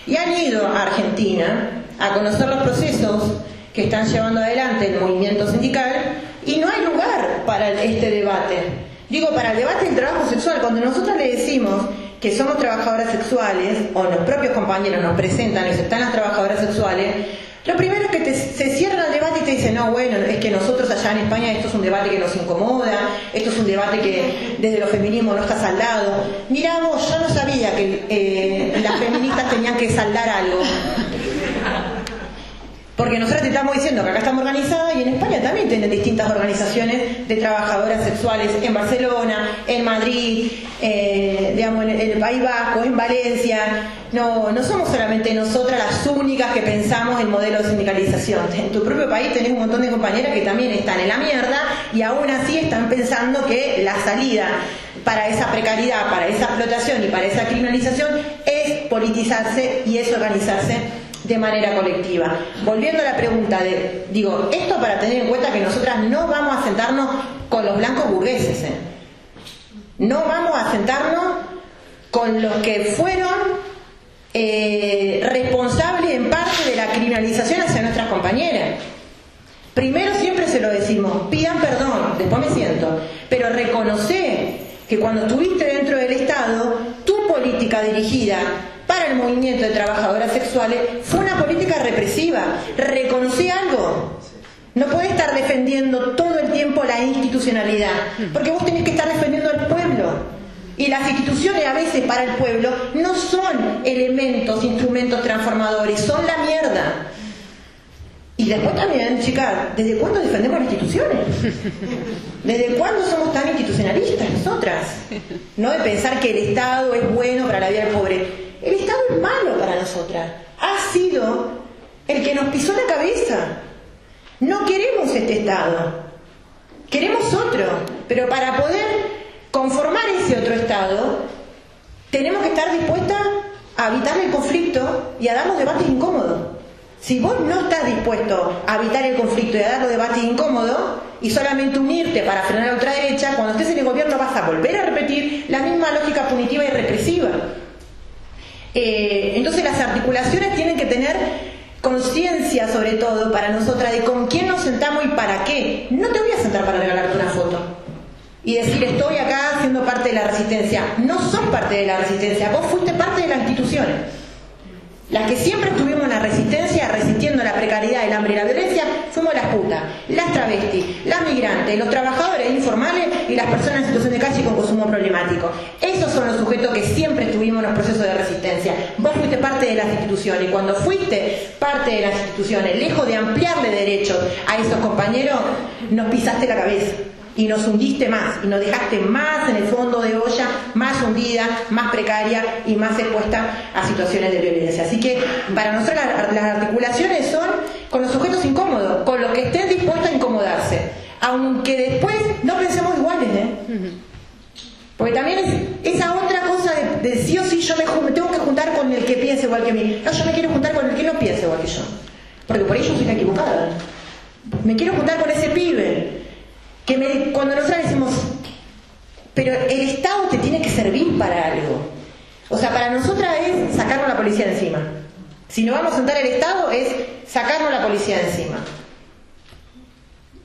Y han ido a Argentina a conocer los procesos que están llevando adelante el movimiento sindical, y no hay lugar para este debate. Digo, para el debate del trabajo sexual, cuando nosotros le decimos que somos trabajadoras sexuales, o los propios compañeros nos presentan y están las trabajadoras sexuales, lo primero es que se cierra el debate y te dicen, no, bueno, es que nosotros allá en España esto es un debate que nos incomoda, esto es un debate que desde los feminismos no está saldado. Mirá vos, yo no sabía que las feministas tenían que saldar algo. Porque nosotros te estamos diciendo que acá estamos organizadas y en España también tienen distintas organizaciones de trabajadoras sexuales, en Barcelona, en Madrid, digamos, en el País Vasco, en Valencia. No somos solamente nosotras las únicas que pensamos el modelo de sindicalización. En tu propio país tenés un montón de compañeras que también están en la mierda y aún así están pensando que la salida para esa precariedad, para esa explotación y para esa criminalización es politizarse y es organizarse de manera colectiva. Volviendo a la pregunta digo, esto para tener en cuenta que nosotras no vamos a sentarnos con los blancos burgueses, no vamos a sentarnos con los que fueron responsables en parte de la criminalización hacia nuestras compañeras. Primero siempre se lo decimos, pidan perdón, después me siento, pero reconocer que cuando estuviste dentro del Estado, tu política dirigida para el movimiento de trabajadoras sexuales fue una política represiva. Reconocí algo. No podés estar defendiendo todo el tiempo la institucionalidad, porque vos tenés que estar defendiendo al pueblo. Y las instituciones a veces para el pueblo no son elementos, instrumentos transformadores, son la mierda. Y después también, chicas, ¿desde cuándo defendemos las instituciones? ¿Desde cuándo somos tan institucionalistas nosotras? No de pensar que el Estado es bueno para la vida del pobre. El Estado es malo para nosotras. Ha sido el que nos pisó la cabeza. No queremos este Estado. Queremos otro. Pero para poder conformar ese otro Estado, tenemos que estar dispuestas a evitar el conflicto y a dar los debates incómodos. Si vos no estás dispuesto a evitar el conflicto y a dar los debates incómodos y solamente unirte para frenar a la ultraderecha, cuando estés en el gobierno vas a volver a repetir la misma lógica punitiva y represiva. Entonces las articulaciones tienen que tener conciencia, sobre todo para nosotras, de con quién nos sentamos y para qué. No te voy a sentar para regalarte una foto y decir estoy acá siendo parte de la resistencia. No sos parte de la resistencia, vos fuiste parte de las instituciones. Las que siempre estuvimos en la resistencia, resistiendo la precariedad, el hambre y la violencia, fuimos las putas, las travestis, las migrantes, los trabajadores informales y las personas en situación de calle y con consumo problemático. Esos son los sujetos que siempre estuvimos en los procesos de resistencia. Vos fuiste parte de las instituciones y cuando fuiste parte de las instituciones, lejos de ampliarle derechos a esos compañeros, nos pisaste la cabeza. Y nos hundiste más, y nos dejaste más en el fondo de olla, más hundida, más precaria y más expuesta a situaciones de violencia. Así que para nosotros las articulaciones son con los sujetos incómodos, con los que estén dispuestos a incomodarse, aunque después no pensemos iguales, porque también es esa otra cosa de sí o sí yo me tengo que juntar con el que piense igual que mí. No, yo me quiero juntar con el que no piense igual que yo, porque por ello soy la equivocada. Me quiero juntar con ese pibe cuando nosotros decimos, pero el Estado te tiene que servir para algo. O sea, para nosotras es sacarnos la policía de encima. Si nos vamos a sentar el Estado es sacarnos la policía de encima.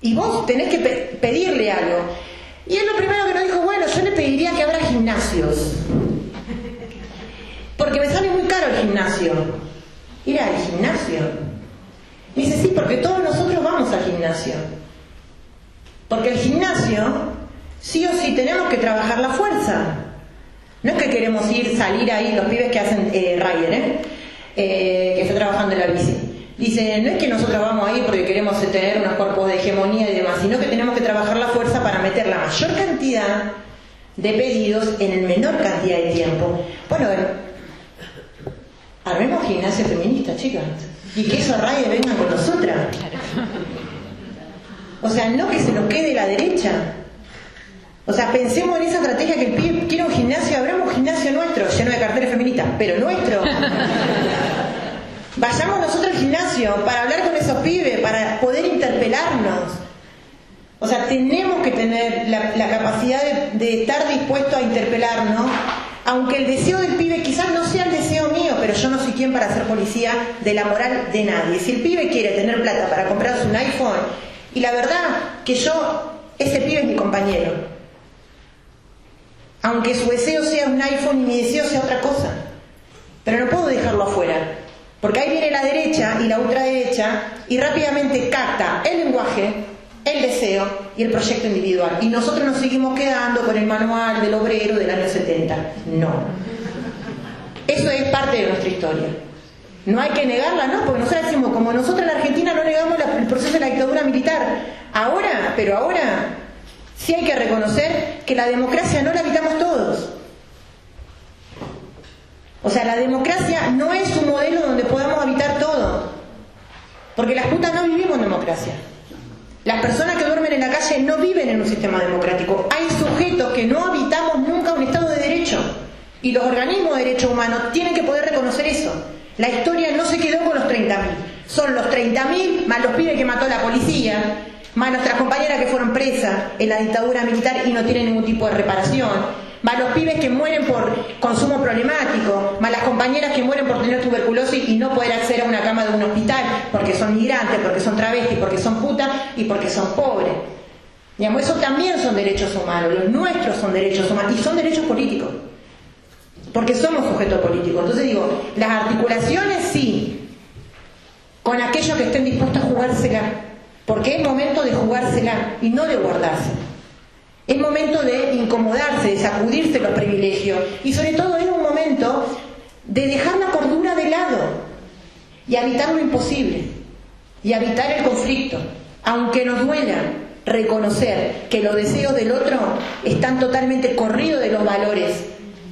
Y vos tenés que pedirle algo. Y él lo primero que nos dijo, bueno, yo le pediría que abra gimnasios. Porque me sale muy caro el gimnasio. Ir al gimnasio. Me dice, sí, porque todos nosotros vamos al gimnasio. Porque el gimnasio, sí o sí, tenemos que trabajar la fuerza. No es que queremos salir ahí, los pibes que hacen rider, que está trabajando en la bici. Dice, no es que nosotros vamos ahí porque queremos tener unos cuerpos de hegemonía y demás, sino que tenemos que trabajar la fuerza para meter la mayor cantidad de pedidos en el menor cantidad de tiempo. Bueno, armemos gimnasia feminista, chicas. Y que esos rayos vengan con nosotras. O sea, no que se nos quede la derecha. O sea, pensemos en esa estrategia que el pibe quiere un gimnasio, abramos un gimnasio nuestro, lleno de carteles feministas, pero nuestro. Vayamos nosotros al gimnasio para hablar con esos pibes, para poder interpelarnos. O sea, tenemos que tener la capacidad de estar dispuestos a interpelarnos, aunque el deseo del pibe quizás no sea el deseo mío, pero yo no soy quien para ser policía de la moral de nadie. Si el pibe quiere tener plata para comprarse un iPhone, y la verdad que ese pibe es mi compañero. Aunque su deseo sea un iPhone y mi deseo sea otra cosa. Pero no puedo dejarlo afuera. Porque ahí viene la derecha y la ultraderecha y rápidamente capta el lenguaje, el deseo y el proyecto individual. Y nosotros nos seguimos quedando con el manual del obrero del año 70. No. Eso es parte de nuestra historia. No hay que negarla, ¿no? Porque nosotros decimos, como nosotros en la Argentina no negamos el proceso de la dictadura militar. Ahora sí hay que reconocer que la democracia no la habitamos todos. O sea, la democracia no es un modelo donde podamos habitar todo. Porque las putas no vivimos en democracia. Las personas que duermen en la calle no viven en un sistema democrático. Hay sujetos que no habitamos nunca un Estado de Derecho. Y los organismos de derechos humanos tienen que poder reconocer eso. La historia no se quedó con los 30.000. Son los 30.000 más los pibes que mató la policía, más nuestras compañeras que fueron presas en la dictadura militar y no tienen ningún tipo de reparación, más los pibes que mueren por consumo problemático, más las compañeras que mueren por tener tuberculosis y no poder acceder a una cama de un hospital porque son migrantes, porque son travestis, porque son putas y porque son pobres. Digamos, eso también son derechos humanos, los nuestros son derechos humanos y son derechos políticos, porque somos sujetos políticos. Entonces digo, las articulaciones sí, con aquellos que estén dispuestos a jugársela, porque es momento de jugársela y no de guardarse. Es momento de incomodarse, de sacudirse los privilegios y sobre todo es un momento de dejar la cordura de lado y habitar lo imposible y habitar el conflicto, aunque nos duela reconocer que los deseos del otro están totalmente corridos de los valores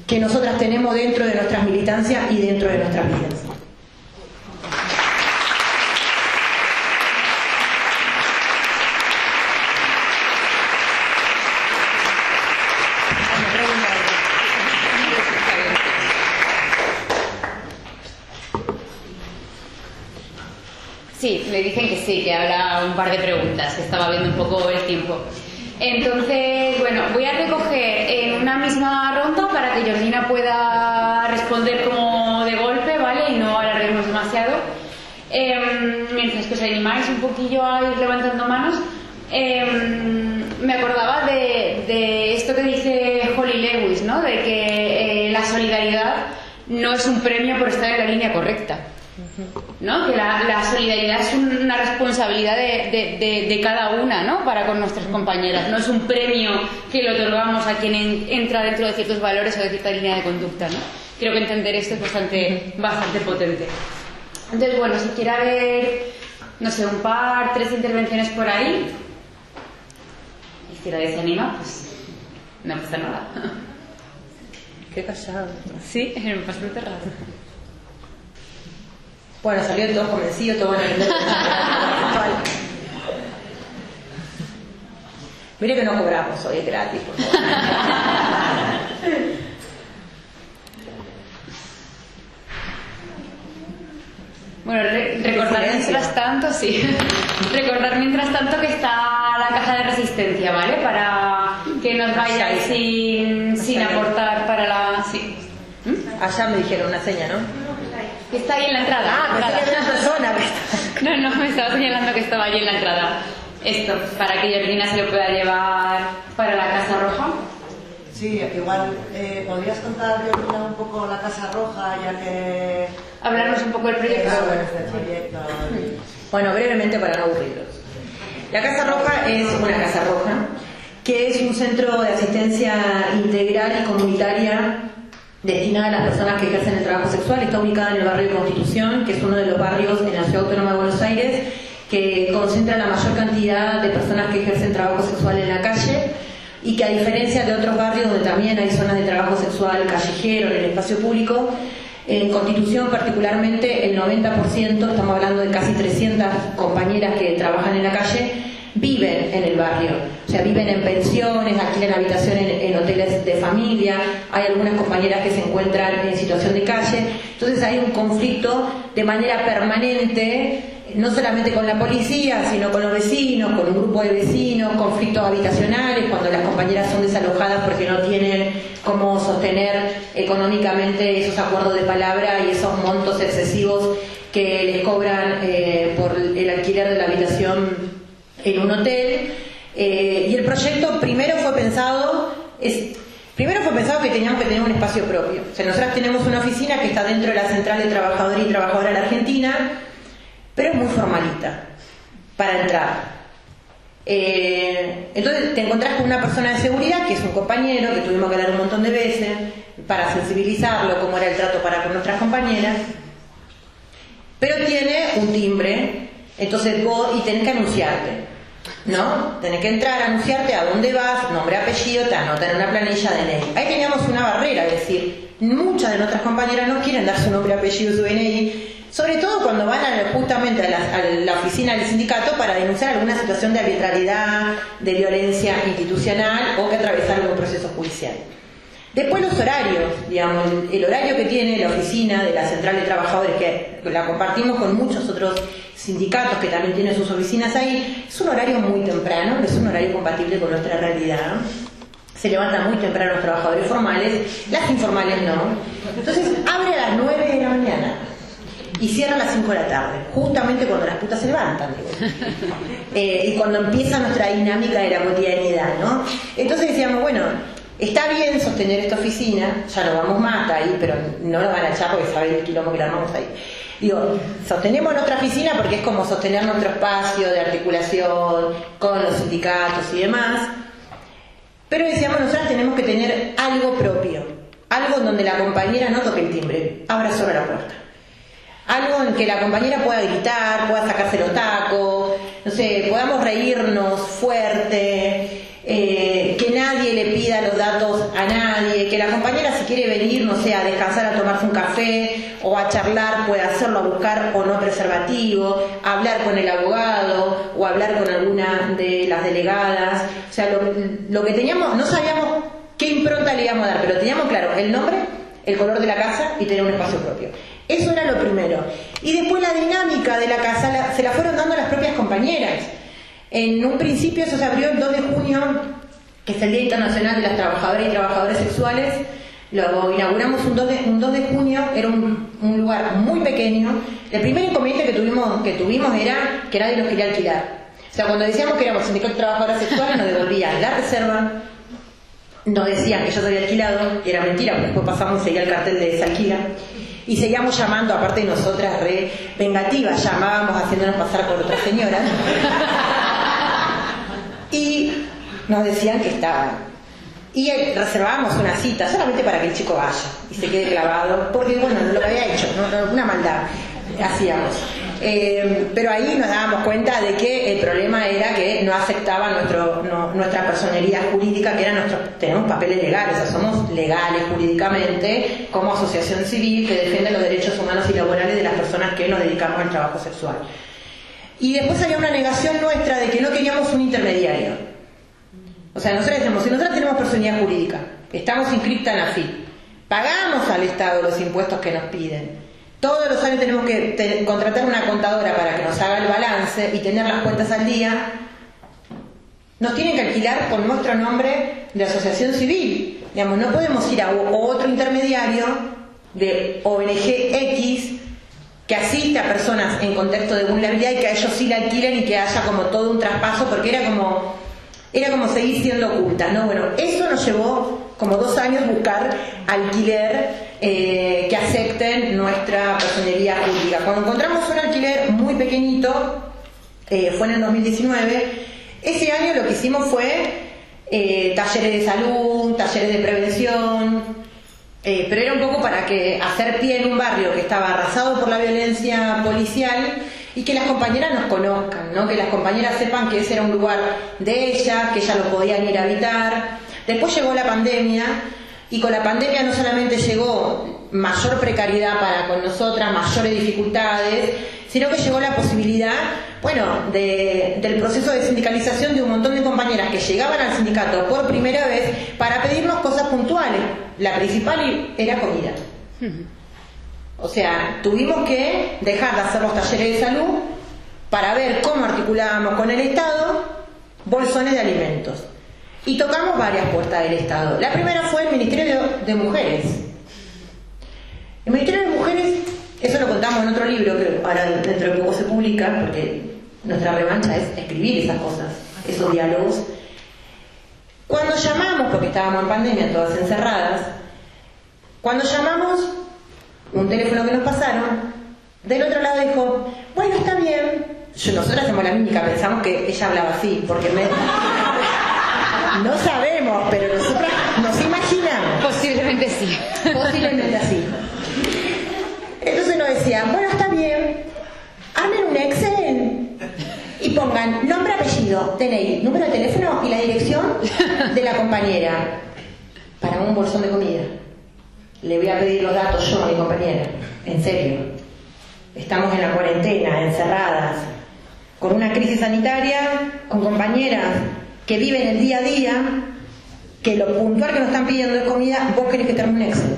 que nosotras tenemos dentro de nuestras militancias y dentro de nuestras vidas. Sí, me dicen que sí, que habrá un par de preguntas, que estaba viendo un poco el tiempo. Entonces, bueno, voy a recoger en una misma ronda para que Georgina pueda responder como de golpe, ¿vale? Y no alarguemos demasiado. Mientras que os animáis un poquillo a ir levantando manos, me acordaba de esto que dice Holly Lewis, ¿no? De que la solidaridad no es un premio por estar en la línea correcta, ¿no? Que la solidaridad es una responsabilidad de cada una, ¿no? Para con nuestras compañeras. No es un premio que le otorgamos a quien entra dentro de ciertos valores o de cierta línea de conducta, ¿no? Creo que entender esto es bastante potente. Entonces, bueno, si quiere haber, no sé, un par, 3 intervenciones por ahí, y si nadie se anima, pues no pasa nada. Qué callado. Sí, bastante raro. Bueno, salió todo convencido, todo van a vender. Mire que no cobramos hoy, es gratis, por favor. Bueno, recordar mientras tanto, sí. Recordar mientras tanto que está a la caja de resistencia, ¿vale? Para que nos vayáis sin aportar para la... Sí. Allá me dijeron una seña, ¿no? Está ahí en la entrada. Ah, pensé que había una persona. No, me estaba señalando que estaba allí en la entrada. Esto, para que Georgina se lo pueda llevar para la Casa Roja. Sí, igual podrías contar, Georgina, un poco la Casa Roja, ya que... Hablarnos un poco del proyecto. Bueno, brevemente para no aburrirlos. La Casa Roja es una Casa Roja, que es un centro de asistencia integral y comunitaria destinada a las personas que ejercen el trabajo sexual. Está ubicada en el barrio de Constitución, que es uno de los barrios en la Ciudad Autónoma de Buenos Aires que concentra la mayor cantidad de personas que ejercen trabajo sexual en la calle, y que, a diferencia de otros barrios donde también hay zonas de trabajo sexual callejero en el espacio público, en Constitución particularmente el 90%, estamos hablando de casi 300 compañeras que trabajan en la calle, viven en el barrio. O sea, viven en pensiones, alquilan habitaciones en hoteles de familia, hay algunas compañeras que se encuentran en situación de calle. Entonces hay un conflicto de manera permanente, no solamente con la policía, sino con los vecinos, con un grupo de vecinos, conflictos habitacionales, cuando las compañeras son desalojadas porque no tienen cómo sostener económicamente esos acuerdos de palabra y esos montos excesivos que les cobran por el alquiler de la habitación en un hotel. Y el proyecto primero fue pensado que teníamos que tener un espacio propio. O sea, nosotros tenemos una oficina que está dentro de la Central de Trabajadores y Trabajadoras de la Argentina, pero es muy formalita para entrar. Entonces te encontrás con una persona de seguridad que es un compañero, que tuvimos que hablar un montón de veces para sensibilizarlo cómo era el trato para con nuestras compañeras, pero tiene un timbre. Entonces vos, y tenés que anunciarte, ¿no? Tenés que entrar, anunciarte a dónde vas, nombre, apellido, te anotan en una planilla de DNI. Ahí teníamos una barrera, es decir, muchas de nuestras compañeras no quieren dar su nombre, apellido, su DNI, sobre todo cuando van justamente a la oficina del sindicato para denunciar alguna situación de arbitrariedad, de violencia institucional o que atravesar algún proceso judicial. Después los horarios, digamos, el horario que tiene la oficina de la Central de Trabajadores, que la compartimos con muchos otros sindicatos que también tienen sus oficinas ahí, es un horario muy temprano, es un horario compatible con nuestra realidad. Se levantan muy temprano los trabajadores formales, las informales no. Entonces abre a las 9 de la mañana y cierra a las 5 de la tarde, justamente cuando las putas se levantan, y cuando empieza nuestra dinámica de la cotidianidad, ¿no? Entonces decíamos, bueno, está bien sostener esta oficina, ya no vamos más hasta ahí, pero no nos van a echar porque saben el quilombo que la armamos ahí. Digo, sostenemos nuestra oficina porque es como sostener nuestro espacio de articulación con los sindicatos y demás, pero decíamos, nosotros tenemos que tener algo propio, algo en donde la compañera no toque el timbre, abra solo la puerta. Algo en que la compañera pueda gritar, pueda sacarse los tacos, no sé, podamos reírnos fuerte, que nadie le pida los datos a nadie, que la compañera, si quiere venir, no sé, a descansar, a tomarse un café o a charlar, puede hacerlo, a buscar o no preservativo, a hablar con el abogado o hablar con alguna de las delegadas. O sea, lo que teníamos, no sabíamos qué impronta le íbamos a dar, pero teníamos claro el nombre, el color de la casa y tener un espacio propio. Eso era lo primero. Y después la dinámica de la casa se la fueron dando las propias compañeras. En un principio eso se abrió el 2 de junio, que es el Día Internacional de las Trabajadoras y Trabajadores Sexuales. Lo inauguramos un 2 de junio, era un lugar muy pequeño. El primer inconveniente que tuvimos era que nadie nos quería alquilar. O sea, cuando decíamos que éramos sindicato de trabajadoras sexuales, nos devolvían la reserva, nos decían que yo se había alquilado, y era mentira, porque después pasamos y seguía el cartel de desalquila. Y seguíamos llamando, aparte de nosotras re vengativas, llamábamos haciéndonos pasar por otras señoras. Y nos decían que estaban. Y reservábamos una cita solamente para que el chico vaya y se quede clavado, porque bueno, no lo había hecho, una maldad hacíamos. Pero ahí nos dábamos cuenta de que el problema era que no aceptaba nuestra personería jurídica, que tenemos papeles legales, o sea, somos legales jurídicamente como asociación civil que defiende los derechos humanos y laborales de las personas que nos dedicamos al trabajo sexual. Y después había una negación nuestra de que no queríamos un intermediario. O sea, nosotros decimos, si nosotros tenemos personalidad jurídica, estamos inscriptas en AFIP, pagamos al Estado los impuestos que nos piden, todos los años tenemos que contratar una contadora para que nos haga el balance y tener las cuentas al día, nos tienen que alquilar con nuestro nombre de asociación civil. Digamos, no podemos ir a otro intermediario de ONG X que asista a personas en contexto de vulnerabilidad y que a ellos sí la alquilen y que haya como todo un traspaso, porque era como seguir siendo ocultas, ¿no? Bueno, eso nos llevó como 2 años buscar alquiler que acepten nuestra personería jurídica. Cuando encontramos un alquiler muy pequeñito, fue en el 2019, ese año lo que hicimos fue talleres de salud, talleres de prevención, pero era un poco para hacer pie en un barrio que estaba arrasado por la violencia policial y que las compañeras nos conozcan, ¿no? Que las compañeras sepan que ese era un lugar de ellas, que ellas lo podían ir a habitar. Después llegó la pandemia y con la pandemia no solamente llegó mayor precariedad para con nosotras, mayores dificultades, sino que llegó la posibilidad, bueno, del proceso de sindicalización de un montón de compañeras que llegaban al sindicato por primera vez para pedirnos cosas puntuales. La principal era comida. O sea, tuvimos que dejar de hacer los talleres de salud para ver cómo articulábamos con el Estado bolsones de alimentos. Y tocamos varias puertas del Estado. La primera fue el Ministerio de Mujeres. El Ministerio de Mujeres, eso lo contamos en otro libro que ahora dentro de poco se publica, porque nuestra revancha es escribir esas cosas, esos diálogos. Cuando llamamos, porque estábamos en pandemia todas encerradas, cuando llamamos, un teléfono que nos pasaron, del otro lado dijo, bueno, está bien. Nosotros hacemos la mímica, pensamos que ella hablaba así, porque no sabemos, pero nosotros nos imaginamos. Posiblemente sí. Posiblemente así. Entonces nos decían, bueno, está bien, armen un Excel y pongan nombre, apellido, DNI, número de teléfono y la dirección de la compañera para un bolsón de comida. Le voy a pedir los datos yo a mi compañera, en serio. Estamos en la cuarentena, encerradas, con una crisis sanitaria, con compañeras que viven el día a día, que lo puntual que nos están pidiendo es comida, vos querés que te arme un Excel.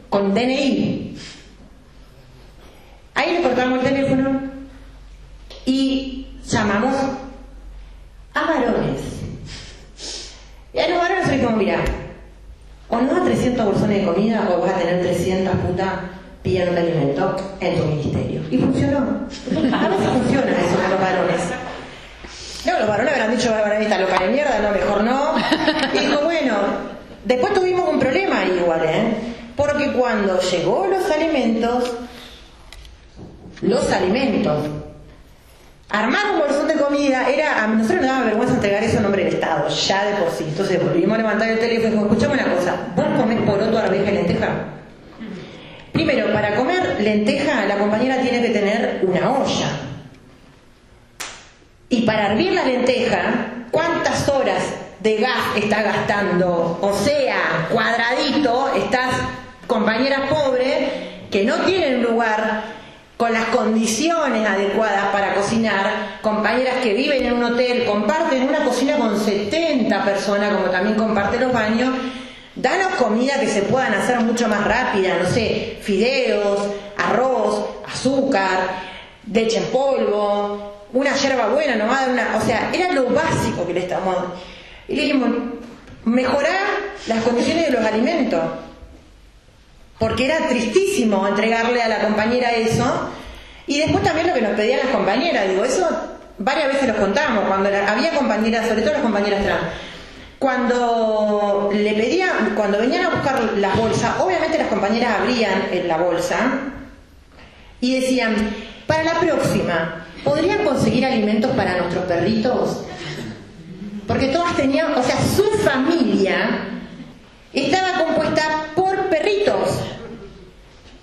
Con DNI. Ahí le cortamos el teléfono y llamamos a varones. Y a los varones le dijimos, mira, o no a 300 bolsones de comida o vas a tener 300 putas pidiendo de alimento en tu ministerio. Y funcionó. A veces funciona eso con los varones. No, los varones habrán dicho, esta loca de mierda, no, mejor no. Y dijo, bueno, después tuvimos un problema igual, porque cuando llegó los alimentos, armar un bolsón de comida a nosotros nos daba vergüenza entregar eso en nombre del Estado, ya de por sí. Entonces volvimos a levantar el teléfono y dijimos, escuchame una cosa, ¿vos comés poroto, arveja y lenteja? Primero, para comer lenteja, la compañera tiene que tener una olla. Y para hervir la lenteja, ¿cuántas horas de gas está gastando? O sea, cuadradito, estas compañeras pobres que no tienen un lugar con las condiciones adecuadas para cocinar, compañeras que viven en un hotel, comparten una cocina con 70 personas, como también comparten los baños. Danos comida que se puedan hacer mucho más rápida, no sé, fideos, arroz, azúcar, leche en polvo, una yerba buena nomás, o sea, era lo básico que le estamos. Y le dijimos, mejorar las condiciones de los alimentos, porque era tristísimo entregarle a la compañera eso. Y después también lo que nos pedían las compañeras, digo, eso varias veces los contamos, cuando había compañeras, sobre todo las compañeras trans, cuando venían a buscar las bolsas, obviamente las compañeras abrían la bolsa y decían, para la próxima, ¿podrían conseguir alimentos para nuestros perritos? Porque todas tenían, o sea, su familia estaba compuesta por perritos.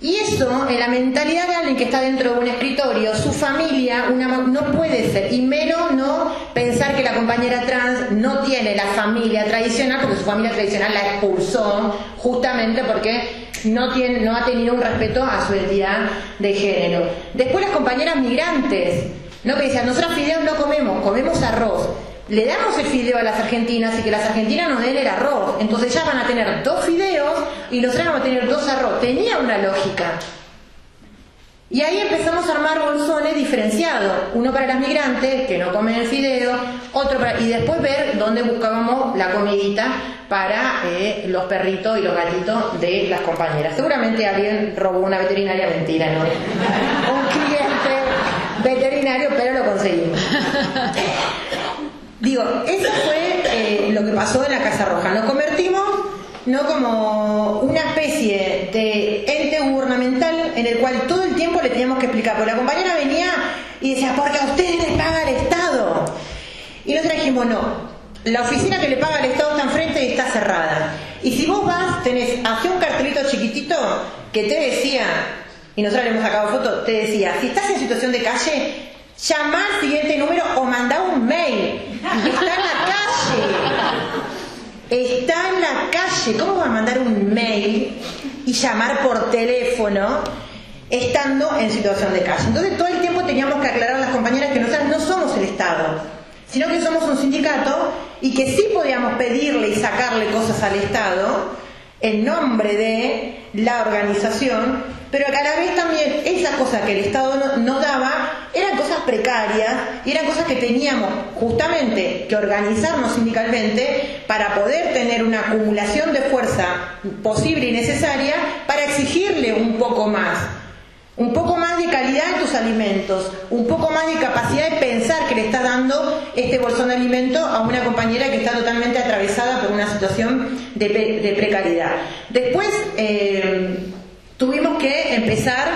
Y eso, en la mentalidad de alguien que está dentro de un escritorio, su familia no puede ser, y menos no pensar que la compañera trans no tiene la familia tradicional, porque su familia tradicional la expulsó justamente porque no ha tenido un respeto a su identidad de género. Después las compañeras migrantes, ¿no? Que decían, nosotros fideos no comemos arroz. Le damos el fideo a las argentinas y que las argentinas nos den el arroz. Entonces ellas van a tener 2 fideos y nosotros vamos a tener 2 arroz. Tenía una lógica. Y ahí empezamos a armar bolsones diferenciados, uno para las migrantes que no comen el fideo, otro para, y después ver dónde buscábamos la comidita para los perritos y los gatitos de las compañeras. Seguramente alguien robó una veterinaria, mentira, ¿no? Un cliente veterinario, pero lo conseguimos. Digo, eso fue lo que pasó en la Casa Roja. Nos convertimos, ¿no?, como una especie de ente gubernamental en el cual todo el tiempo le teníamos que explicar. Porque la compañera venía y decía, porque a ustedes les paga el Estado. Y nosotros dijimos, no, la oficina que le paga el Estado está enfrente y está cerrada. Y si vos vas, tenés hacia un cartelito chiquitito que te decía, y nosotros le hemos sacado foto, te decía, si estás en situación de calle, llama al siguiente número o mandá un mail. Está en la calle. Está en la calle. ¿Cómo va a mandar un mail y llamar por teléfono estando en situación de calle? Entonces todo el tiempo teníamos que aclarar a las compañeras que nosotras no somos el Estado, sino que somos un sindicato y que sí podíamos pedirle y sacarle cosas al Estado en nombre de la organización, pero que a la vez también esas cosas que el Estado no daba eran cosas precarias y eran cosas que teníamos justamente que organizarnos sindicalmente para poder tener una acumulación de fuerza posible y necesaria para exigirle un poco más de calidad en tus alimentos, un poco más de capacidad de pensar que le estás dando este bolsón de alimento a una compañera que está totalmente atravesada por una situación de precariedad. Después tuvimos que empezar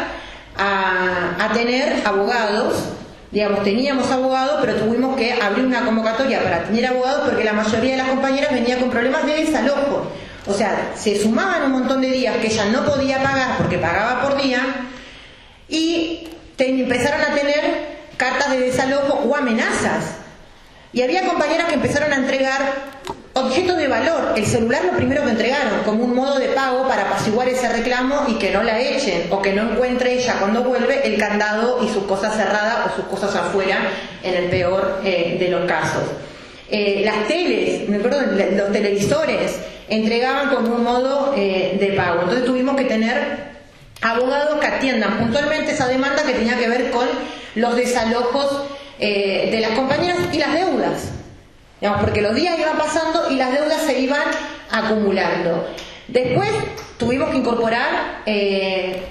a tener abogados, digamos, teníamos abogados, pero tuvimos que abrir una convocatoria para tener abogados porque la mayoría de las compañeras venía con problemas de desalojo. O sea, se sumaban un montón de días que ella no podía pagar porque pagaba por día y empezaron a tener cartas de desalojo o amenazas. Y había compañeras que empezaron a entregar objetos de valor. El celular lo primero que entregaron, como un modo de pago para apaciguar ese reclamo y que no la echen, o que no encuentre ella cuando vuelve el candado y sus cosas cerradas o sus cosas afuera, en el peor de los casos. Las teles, los televisores, entregaban como un modo de pago. Entonces tuvimos que tener abogados que atiendan puntualmente esa demanda que tenía que ver con los desalojos de las compañeras y las deudas. Digamos, porque los días iban pasando y las deudas se iban acumulando. Después tuvimos que incorporar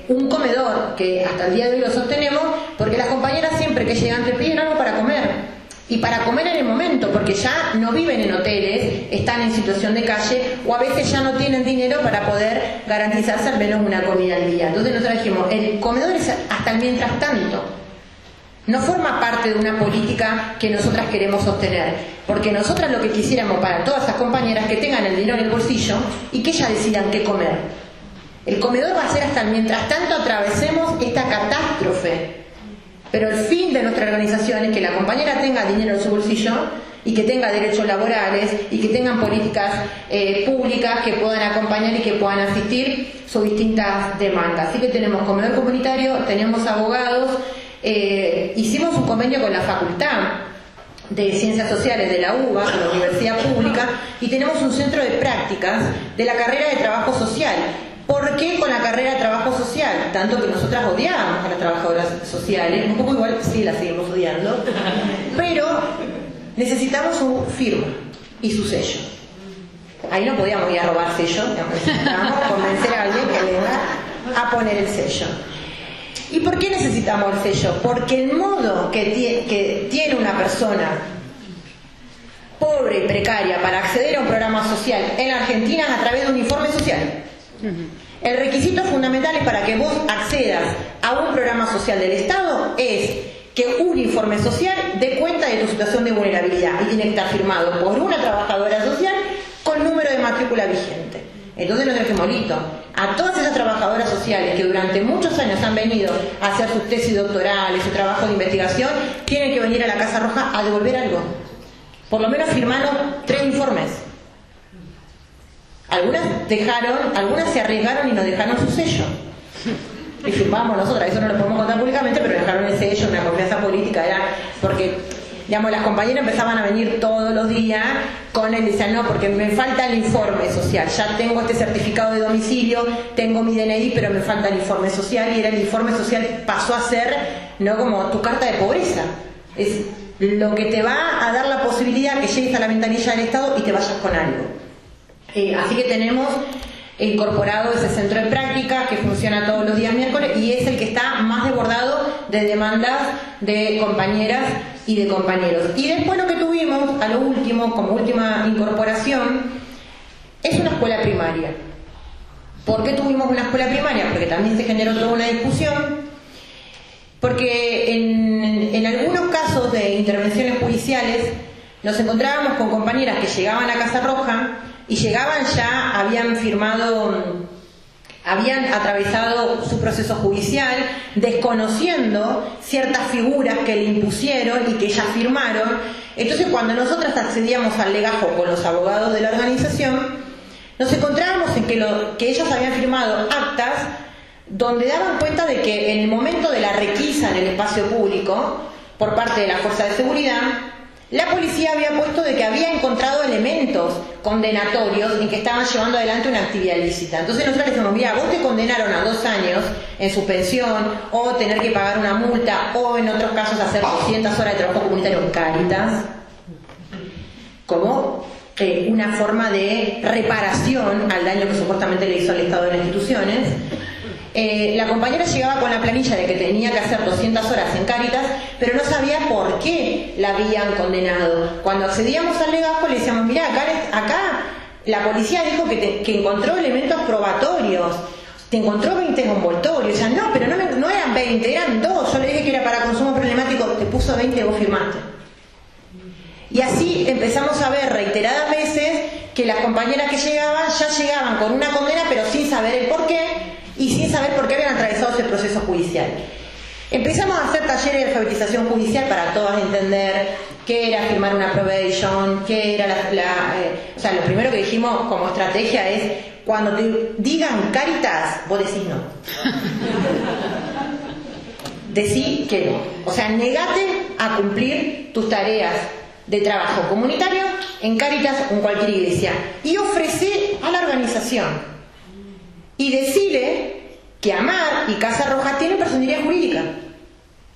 un comedor, que hasta el día de hoy lo sostenemos, porque las compañeras siempre que llegan te piden algo para comer. Y para comer en el momento, porque ya no viven en hoteles, están en situación de calle, o a veces ya no tienen dinero para poder garantizarse al menos una comida al día. Entonces nosotros dijimos, el comedor es hasta el mientras tanto. No forma parte de una política que nosotras queremos sostener, porque nosotras lo que quisiéramos para todas esas compañeras que tengan el dinero en el bolsillo y que ellas decidan qué comer. El comedor va a ser hasta el mientras tanto atravesemos esta catástrofe. Pero el fin de nuestra organización es que la compañera tenga dinero en su bolsillo y que tenga derechos laborales y que tengan políticas públicas que puedan acompañar y que puedan asistir sus distintas demandas. Así que tenemos comedor comunitario, tenemos abogados. Hicimos un convenio con la Facultad de Ciencias Sociales de la UBA, la Universidad Pública, y tenemos un centro de prácticas de la carrera de Trabajo Social. ¿Por qué con la carrera de Trabajo Social? Tanto que nosotras odiábamos a las trabajadoras sociales, un poco igual sí las seguimos odiando, pero necesitamos su firma y su sello. Ahí no podíamos ir a robar sello, necesitábamos convencer a alguien que venga a poner el sello. ¿Y por qué necesitamos el sello? Porque el modo que tiene una persona pobre y precaria para acceder a un programa social en la Argentina es a través de un informe social. El requisito fundamental es para que vos accedas a un programa social del Estado es que un informe social dé cuenta de tu situación de vulnerabilidad y tiene que estar firmado por una trabajadora social con número de matrícula vigente. Entonces nos dijimos, listo, a todas esas trabajadoras sociales que durante muchos años han venido a hacer sus tesis doctorales, su trabajo de investigación, tienen que venir a la Casa Roja a devolver algo. Por lo menos firmaron 3 informes. Algunas se arriesgaron y nos dejaron su sello. Y firmamos nosotras, eso no lo podemos contar públicamente, pero dejaron el sello, una confianza política, era porque digamos, las compañeras empezaban a venir todos los días con él, decían, no, porque me falta el informe social, ya tengo este certificado de domicilio, tengo mi DNI, pero me falta el informe social, y era el informe social pasó a ser, ¿no?, como tu carta de pobreza. Es lo que te va a dar la posibilidad que llegues a la ventanilla del Estado y te vayas con algo. Así que tenemos incorporado ese centro de práctica que funciona todos los días miércoles y es el que está más desbordado de demandas de compañeras y de compañeros. Y después lo que tuvimos, a lo último, como última incorporación, es una escuela primaria. ¿Por qué tuvimos una escuela primaria? Porque también se generó toda una discusión. Porque en algunos casos de intervenciones judiciales nos encontrábamos con compañeras que llegaban a Casa Roja y llegaban ya, habían atravesado su proceso judicial, desconociendo ciertas figuras que le impusieron y que ellas firmaron. Entonces, cuando nosotras accedíamos al legajo con los abogados de la organización, nos encontrábamos en que ellos habían firmado actas donde daban cuenta de que en el momento de la requisa en el espacio público por parte de la fuerza de seguridad, la policía había puesto de que había encontrado elementos condenatorios en que estaban llevando adelante una actividad ilícita. Entonces nosotros le decimos, mira, vos te condenaron a 2 años en suspensión, o tener que pagar una multa, o en otros casos hacer 200 horas de trabajo comunitario en Cáritas, como una forma de reparación al daño que supuestamente le hizo al Estado de las instituciones. La compañera llegaba con la planilla de que tenía que hacer 200 horas en Cáritas, pero no sabía por qué la habían condenado. Cuando accedíamos al legajo le decíamos, mirá, acá la policía dijo que encontró elementos probatorios, te encontró 20 envoltorios. O sea, no, pero no eran 20, eran 2. Yo le dije que era para consumo problemático, te puso 20 y vos firmaste. Y así empezamos a ver reiteradas veces que las compañeras que llegaban ya llegaban con una condena, pero sin saber el porqué y sin saber por qué habían atravesado ese proceso judicial. Empezamos a hacer talleres de alfabetización judicial para todas entender qué era firmar una probation, qué era o sea, lo primero que dijimos como estrategia es, cuando te digan Cáritas, vos decís no. Decí que no. O sea, negate a cumplir tus tareas de trabajo comunitario en Cáritas o en cualquier iglesia y ofrece a la organización. Y decirle que AMAR y Casa Roja tienen personería jurídica.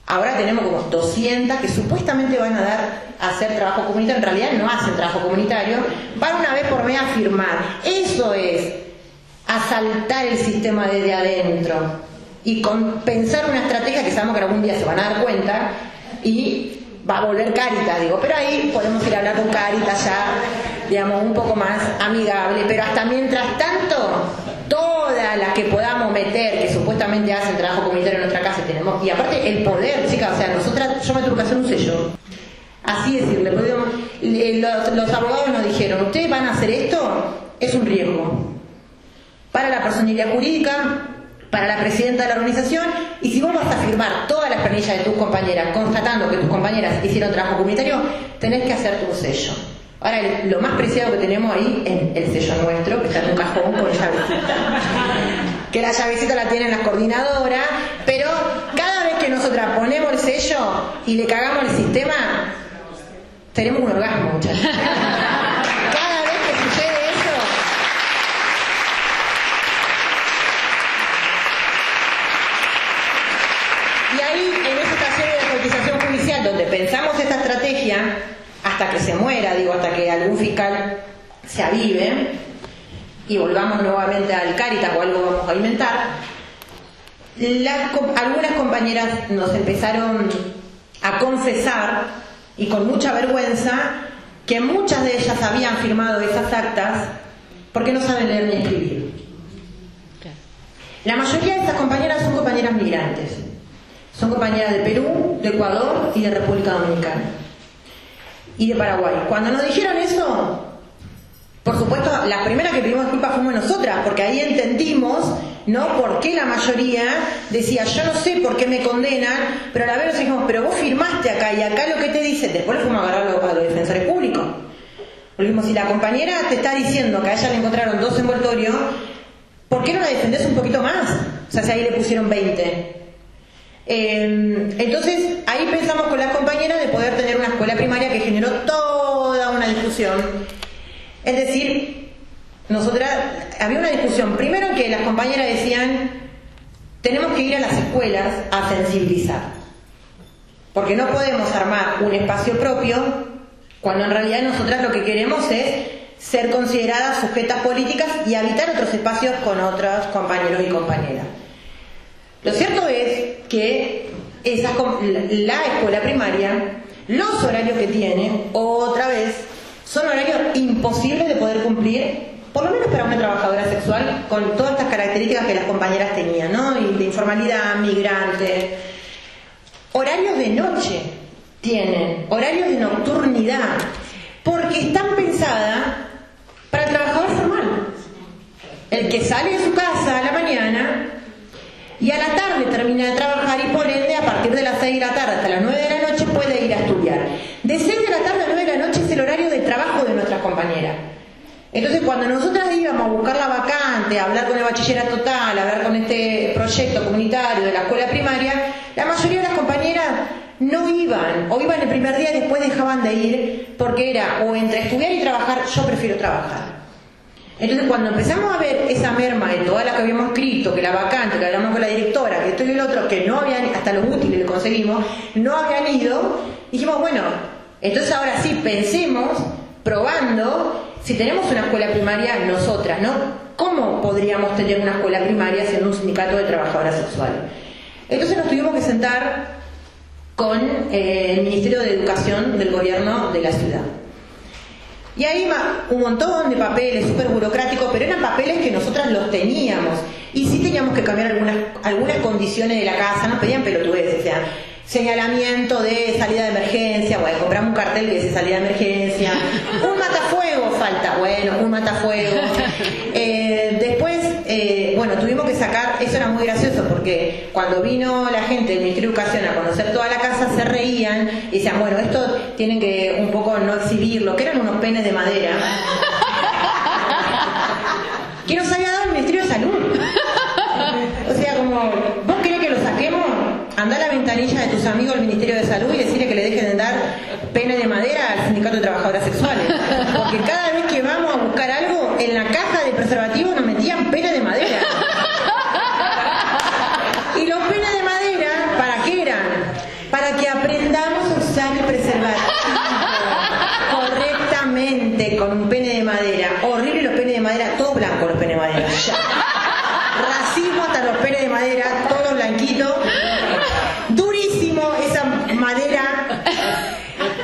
Ahora tenemos como 200 que supuestamente van a hacer trabajo comunitario, en realidad no hacen trabajo comunitario, van una vez por mes a firmar. Eso es asaltar el sistema desde adentro y pensar una estrategia que sabemos que algún día se van a dar cuenta y va a volver Cáritas, digo, pero ahí podemos ir a hablar con Cáritas ya, digamos, un poco más amigable, pero hasta mientras tanto, todas las que podamos meter, que supuestamente hacen trabajo comunitario en nuestra casa, tenemos, y aparte el poder, chicas, o sea, nosotras, yo me tuve que hacer un sello, así decirle, los abogados nos dijeron, ustedes van a hacer esto, es un riesgo, para la personería jurídica, para la presidenta de la organización, y si vos vas a firmar todas las planillas de tus compañeras constatando que tus compañeras hicieron trabajo comunitario, tenés que hacer tu sello. Ahora, lo más preciado que tenemos ahí es el sello nuestro, que está en un cajón con llavecita. Que la llavecita la tienen las coordinadoras, pero cada vez que nosotras ponemos el sello y le cagamos el sistema, tenemos un orgasmo, muchachos. Cada vez que sucede eso, y ahí, en ese taller de alfabetización judicial, donde pensamos esta estrategia, hasta que se muera, digo, hasta que algún fiscal se avive y volvamos nuevamente al Cáritas o algo vamos a inventar, algunas compañeras nos empezaron a confesar, y con mucha vergüenza, que muchas de ellas habían firmado esas actas porque no saben leer ni escribir. La mayoría de estas compañeras son compañeras migrantes, son compañeras de Perú, de Ecuador y de República Dominicana y de Paraguay. Cuando nos dijeron eso, por supuesto, la primera que pedimos disculpas fuimos nosotras, porque ahí entendimos, ¿no?, por qué la mayoría decía, yo no sé por qué me condenan, pero a la vez nos dijimos, pero vos firmaste acá, y acá lo que te dicen, después le fuimos a agarrar a los defensores públicos. Le dijimos, si la compañera te está diciendo que a ella le encontraron 2 envoltorios, ¿por qué no la defendés un poquito más? O sea, si ahí le pusieron 20. Entonces ahí pensamos con las compañeras de poder tener una escuela primaria que generó toda una discusión. Es decir, nosotras, había una discusión, primero que las compañeras decían, tenemos que ir a las escuelas a sensibilizar, porque no podemos armar un espacio propio cuando en realidad nosotras lo que queremos es ser consideradas sujetas políticas y habitar otros espacios con otros compañeros y compañeras. Lo cierto es que la escuela primaria, los horarios que tiene, otra vez, son horarios imposibles de poder cumplir, por lo menos para una trabajadora sexual, con todas estas características que las compañeras tenían, ¿no? Y de informalidad, migrante. Horarios de noche tienen, horarios de nocturnidad, porque están pensadas para el trabajador formal. El que sale de su casa a la mañana y a la tarde termina de trabajar y por ende a partir de las 6 de la tarde hasta las 9 de la noche puede ir a estudiar. De 6 de la tarde a 9 de la noche es el horario de trabajo de nuestras compañeras. Entonces cuando nosotras íbamos a buscar la vacante, a hablar con el bachillerato total, a hablar con este proyecto comunitario de la escuela primaria, la mayoría de las compañeras no iban, o iban el primer día y después dejaban de ir, porque era o entre estudiar y trabajar, yo prefiero trabajar. Entonces cuando empezamos a ver esa merma de todas las que habíamos escrito, que la vacante, que hablamos con la directora, que esto y el otro, que no habían, hasta los útiles le conseguimos, no habían ido, dijimos, bueno, entonces ahora sí, pensemos, probando, si tenemos una escuela primaria nosotras, ¿no? ¿Cómo podríamos tener una escuela primaria siendo un sindicato de trabajadoras sexuales? Entonces nos tuvimos que sentar con el Ministerio de Educación del gobierno de la ciudad. Y ahí un montón de papeles súper burocráticos, pero eran papeles que nosotras los teníamos. Y sí teníamos que cambiar algunas condiciones de la casa, nos pedían pelotudeces, o sea, señalamiento de salida de emergencia, bueno, compramos un cartel que dice salida de emergencia, un matafuego falta, bueno, un matafuego. Después, bueno, tuvimos que sacar, eso era muy gracioso porque cuando vino la gente del Ministerio de Educación a conocer toda la casa se reían y decían, bueno, esto tienen que un poco no exhibirlo, que eran unos penes de madera que nos había dado el Ministerio de Salud. O sea, como, ¿vos querés que lo saquemos? Andá a la ventanilla de tus amigos del Ministerio de Salud y decirle que le dejen de dar pene de madera al Sindicato de Trabajadoras Sexuales. Porque cada vez que vamos a buscar algo, en la caja de preservativos nos metían pene de madera. Y los penes de madera, ¿para qué eran? Para que aprendamos a usar el preservativo correctamente con un pene de madera. Horrible los penes de madera, todo blanco los penes de madera. Racismo hasta los penes de madera, todo blanquito. Durísimo esa madera.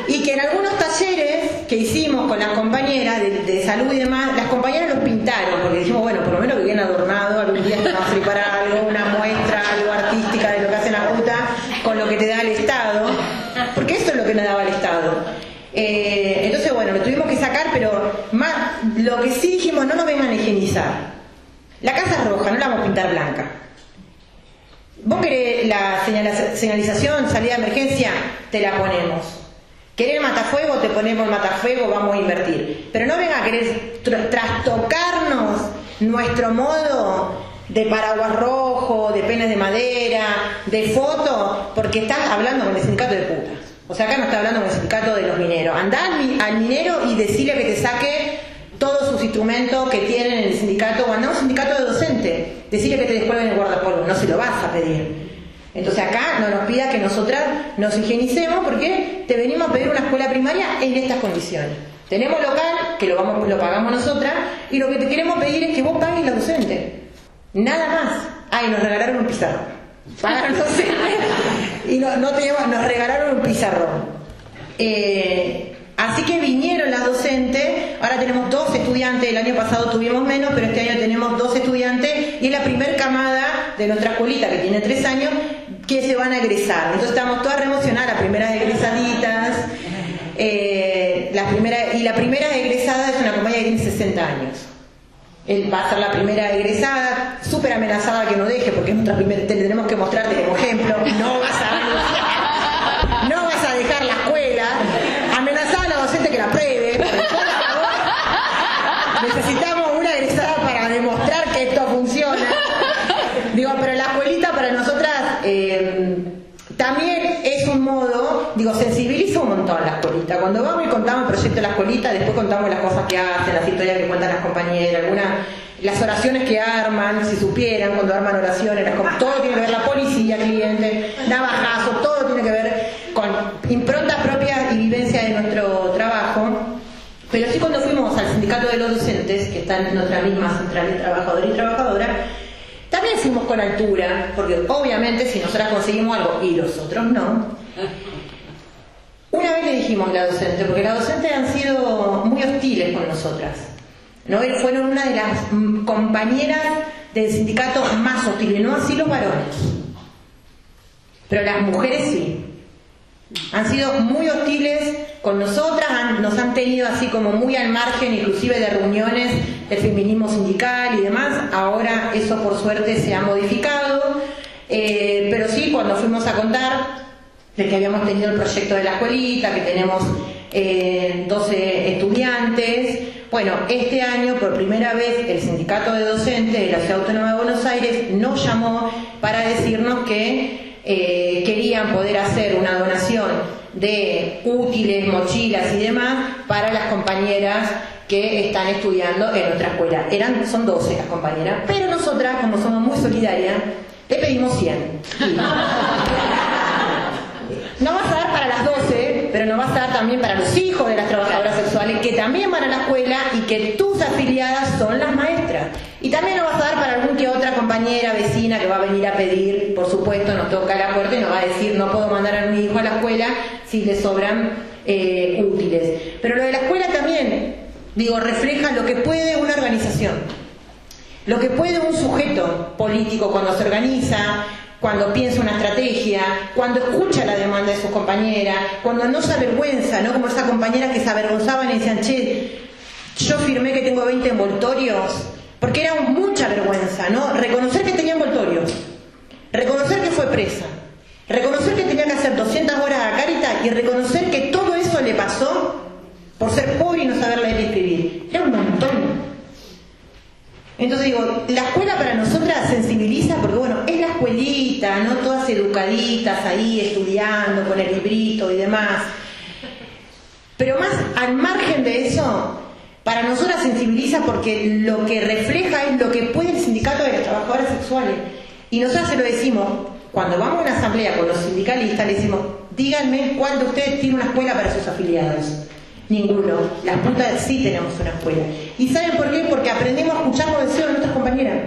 Y que en algunos talleres que hicimos con las compañeras de salud y demás, las compañeras los pintaron, porque dijimos, bueno, por lo menos que bien adornado, algún día te vamos a preparar algo, una muestra, algo artística de lo que hace la puta, con lo que te da el Estado, porque eso es lo que nos daba el Estado. Entonces, bueno, lo tuvimos que sacar, pero más, lo que sí dijimos, no nos vengan a higienizar. La casa es roja, no la vamos a pintar blanca. Vos querés la señalización, salida de emergencia, te la ponemos. Querés el matafuego, te ponemos el matafuego, vamos a invertir. Pero no venga a querer trastocarnos nuestro modo de paraguas rojo, de penes de madera, de foto, porque estás hablando con el sindicato de putas. O sea, acá no está hablando con el sindicato de los mineros. Andá al minero y decirle que te saque todos sus instrumentos que tienen en el sindicato, o andá a un sindicato de docentes, decirle que te descuelguen el guardapolvo, no se lo vas a pedir. Entonces acá no nos pida que nosotras nos higienicemos porque te venimos a pedir una escuela primaria en estas condiciones. Tenemos local, que lo pagamos nosotras, y lo que te queremos pedir es que vos pagues los docentes. Nada más. Y nos regalaron un pizarrón. Pagaron los docentes y nos regalaron un pizarrón. Así que vinieron las docentes, ahora tenemos 2 estudiantes, el año pasado tuvimos menos, pero este año tenemos 2 estudiantes y es la primer camada de nuestra escuelita que tiene 3 años que se van a egresar. Entonces estamos todas re emocionadas, las primeras egresaditas, la primera egresada es una compañera que tiene 60 años. Él va a ser la primera egresada, súper amenazada que no deje, porque es nuestra primera, tenemos que mostrarte como ejemplo, no vas a dejar la escuela, amenazada a la docente que la pruebe, por favor, necesitamos una egresada para demostrar que esto funciona. Digo, pero la escuelita para nosotras hicimos un montón la escuelita. Cuando vamos y contamos el proyecto de la escuelita, después contamos las cosas que hacen, las historias que cuentan las compañeras, las oraciones que arman, si supieran, cuando arman oraciones, todo tiene que ver la policía, cliente, navajazo, todo tiene que ver con improntas propias y vivencia de nuestro trabajo. Pero sí, cuando fuimos al sindicato de los docentes, que está en nuestra misma central de trabajadores y trabajadoras, también fuimos con altura, porque obviamente si nosotras conseguimos algo y los otros no. Una vez le dijimos a la docente, porque las docentes han sido muy hostiles con nosotras, ¿no? Fueron una de las compañeras del sindicato más hostiles, no así los varones, pero las mujeres sí. Han sido muy hostiles con nosotras, nos han tenido así como muy al margen, inclusive de reuniones del feminismo sindical y demás. Ahora eso por suerte se ha modificado, pero sí, cuando fuimos a contar de que habíamos tenido el proyecto de la escuelita, que tenemos 12 estudiantes. Bueno, este año por primera vez el sindicato de docentes de la Ciudad Autónoma de Buenos Aires nos llamó para decirnos que querían poder hacer una donación de útiles, mochilas y demás para las compañeras que están estudiando en nuestra escuela. Son 12 las compañeras, pero nosotras, como somos muy solidarias, le pedimos 100. No vas a dar para las 12, pero nos vas a dar también para los hijos de las trabajadoras sexuales que también van a la escuela y que tus afiliadas son las maestras. Y también nos vas a dar para algún que otra compañera, vecina que va a venir a pedir, por supuesto, nos toca la puerta y nos va a decir no puedo mandar a mi hijo a la escuela si le sobran útiles. Pero lo de la escuela también, refleja lo que puede una organización, lo que puede un sujeto político cuando se organiza, cuando piensa una estrategia, cuando escucha la demanda de sus compañeras, cuando no se avergüenza, ¿no? Como esa compañera que se avergonzaban y decían, che, yo firmé que tengo 20 envoltorios, porque era mucha vergüenza, ¿no? Reconocer que tenía envoltorios, reconocer que fue presa, reconocer que tenía que hacer 200 horas a Cáritas y reconocer que todo eso le pasó por ser pobre y no saber leer y escribir. Era un montón. Entonces digo, la escuela para nosotras sensibiliza porque bueno, es la escuelita, ¿no? Todas educaditas ahí estudiando con el librito y demás. Pero más al margen de eso, para nosotras sensibiliza porque lo que refleja es lo que puede el sindicato de las trabajadoras sexuales. Y nosotras se lo decimos, cuando vamos a una asamblea con los sindicalistas, le decimos, díganme cuál de ustedes tiene una escuela para sus afiliados. Ninguno. Las putas sí tenemos una escuela. ¿Y saben por qué? Porque aprendemos a escuchar los deseos de nuestras compañeras.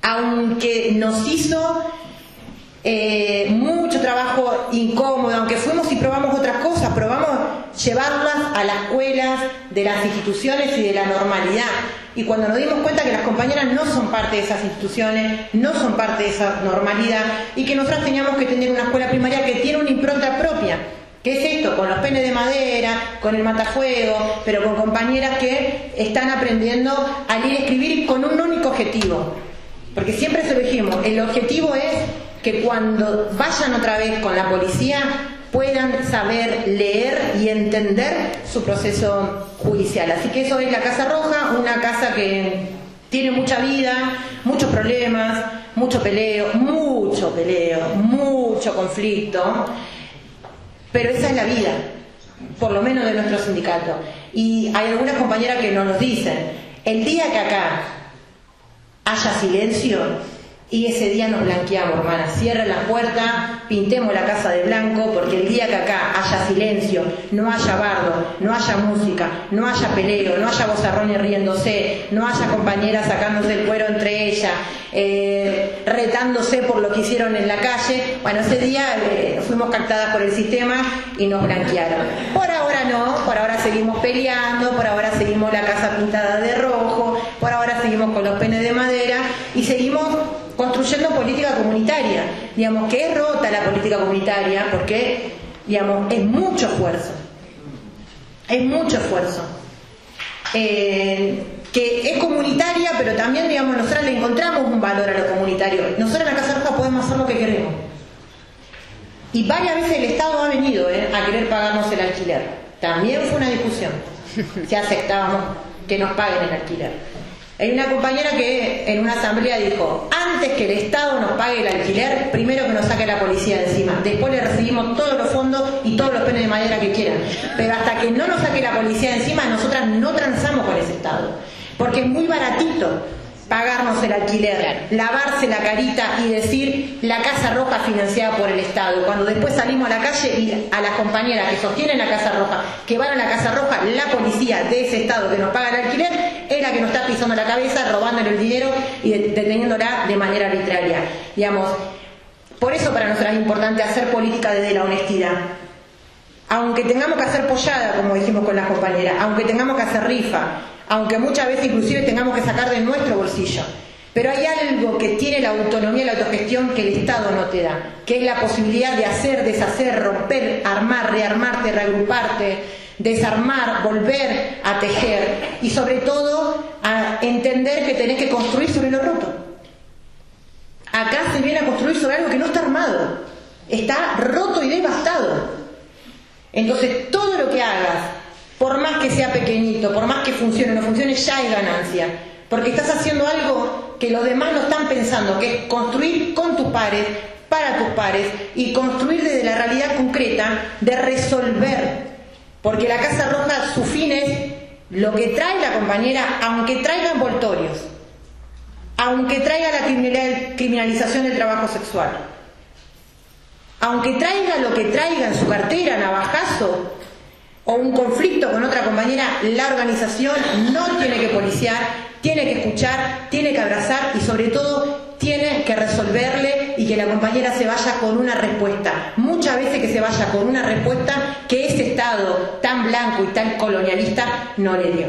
Aunque nos hizo mucho trabajo incómodo, aunque fuimos y probamos otras cosas, probamos llevarlas a las escuelas de las instituciones y de la normalidad. Y cuando nos dimos cuenta que las compañeras no son parte de esas instituciones, no son parte de esa normalidad, y que nosotros teníamos que tener una escuela primaria que tiene una impronta propia. ¿Qué es esto? Con los penes de madera, con el matafuego, pero con compañeras que están aprendiendo a leer y escribir con un único objetivo. Porque siempre se lo dijimos, el objetivo es que cuando vayan otra vez con la policía puedan saber leer y entender su proceso judicial. Así que eso es la Casa Roja, una casa que tiene mucha vida, muchos problemas, mucho peleo, mucho conflicto. Pero esa es la vida, por lo menos de nuestro sindicato. Y hay algunas compañeras que nos dicen, el día que acá haya silencio, y ese día nos blanqueamos, hermana. Cierren la puerta, pintemos la casa de blanco, porque el día que acá haya silencio, no haya bardo, no haya música, no haya peleo, no haya vozarrones riéndose, no haya compañeras sacándose el cuero entre ellas, retándose por lo que hicieron en la calle. Bueno, ese día fuimos captadas por el sistema y nos blanquearon. Por ahora no, por ahora seguimos peleando, por ahora seguimos la casa pintada de rojo, por ahora seguimos con los penes de madera y seguimos construyendo política comunitaria, digamos que es rota la política comunitaria porque, digamos, es mucho esfuerzo, que es comunitaria, pero también, digamos, nosotros le encontramos un valor a lo comunitario. Nosotros en la Casa Roja podemos hacer lo que queremos. Y varias veces el Estado ha venido a querer pagarnos el alquiler. También fue una discusión si aceptábamos que nos paguen el alquiler. Hay una compañera que en una asamblea dijo: antes que el Estado nos pague el alquiler, primero que nos saque la policía de encima, después le recibimos todos los fondos y todos los penes de madera que quieran, pero hasta que no nos saque la policía de encima, nosotras no transamos con ese Estado, porque es muy baratito pagarnos el alquiler, lavarse la carita y decir la Casa Roja financiada por el Estado, cuando después salimos a la calle y a las compañeras que sostienen la Casa Roja, que van a la Casa Roja, la policía de ese Estado que nos paga el alquiler es la que nos está pisando la cabeza, robándole el dinero y deteniéndola de manera arbitraria. Digamos, por eso para nosotros es importante hacer política desde la honestidad. Aunque tengamos que hacer pollada, como dijimos con las compañeras, aunque tengamos que hacer rifa, aunque muchas veces inclusive tengamos que sacar de nuestro bolsillo. Pero hay algo que tiene la autonomía y la autogestión que el Estado no te da, que es la posibilidad de hacer, deshacer, romper, armar, rearmarte, reagruparte, desarmar, volver a tejer y sobre todo a entender que tenés que construir sobre lo roto. Acá se viene a construir sobre algo que no está armado, está roto y devastado. Entonces todo lo que hagas, por más que sea pequeñito, por más que funcione o no funcione, ya es ganancia. Porque estás haciendo algo que los demás no están pensando, que es construir con tus pares, para tus pares, y construir desde la realidad concreta de resolver. Porque la Casa Roja, su fin es lo que trae la compañera, aunque traiga envoltorios, aunque traiga la criminalización del trabajo sexual, aunque traiga lo que traiga en su cartera, navajazo, o un conflicto con otra compañera, la organización no tiene que policiar, tiene que escuchar, tiene que abrazar y sobre todo tiene que resolverle y que la compañera se vaya con una respuesta. Muchas veces que se vaya con una respuesta que ese Estado tan blanco y tan colonialista no le dio.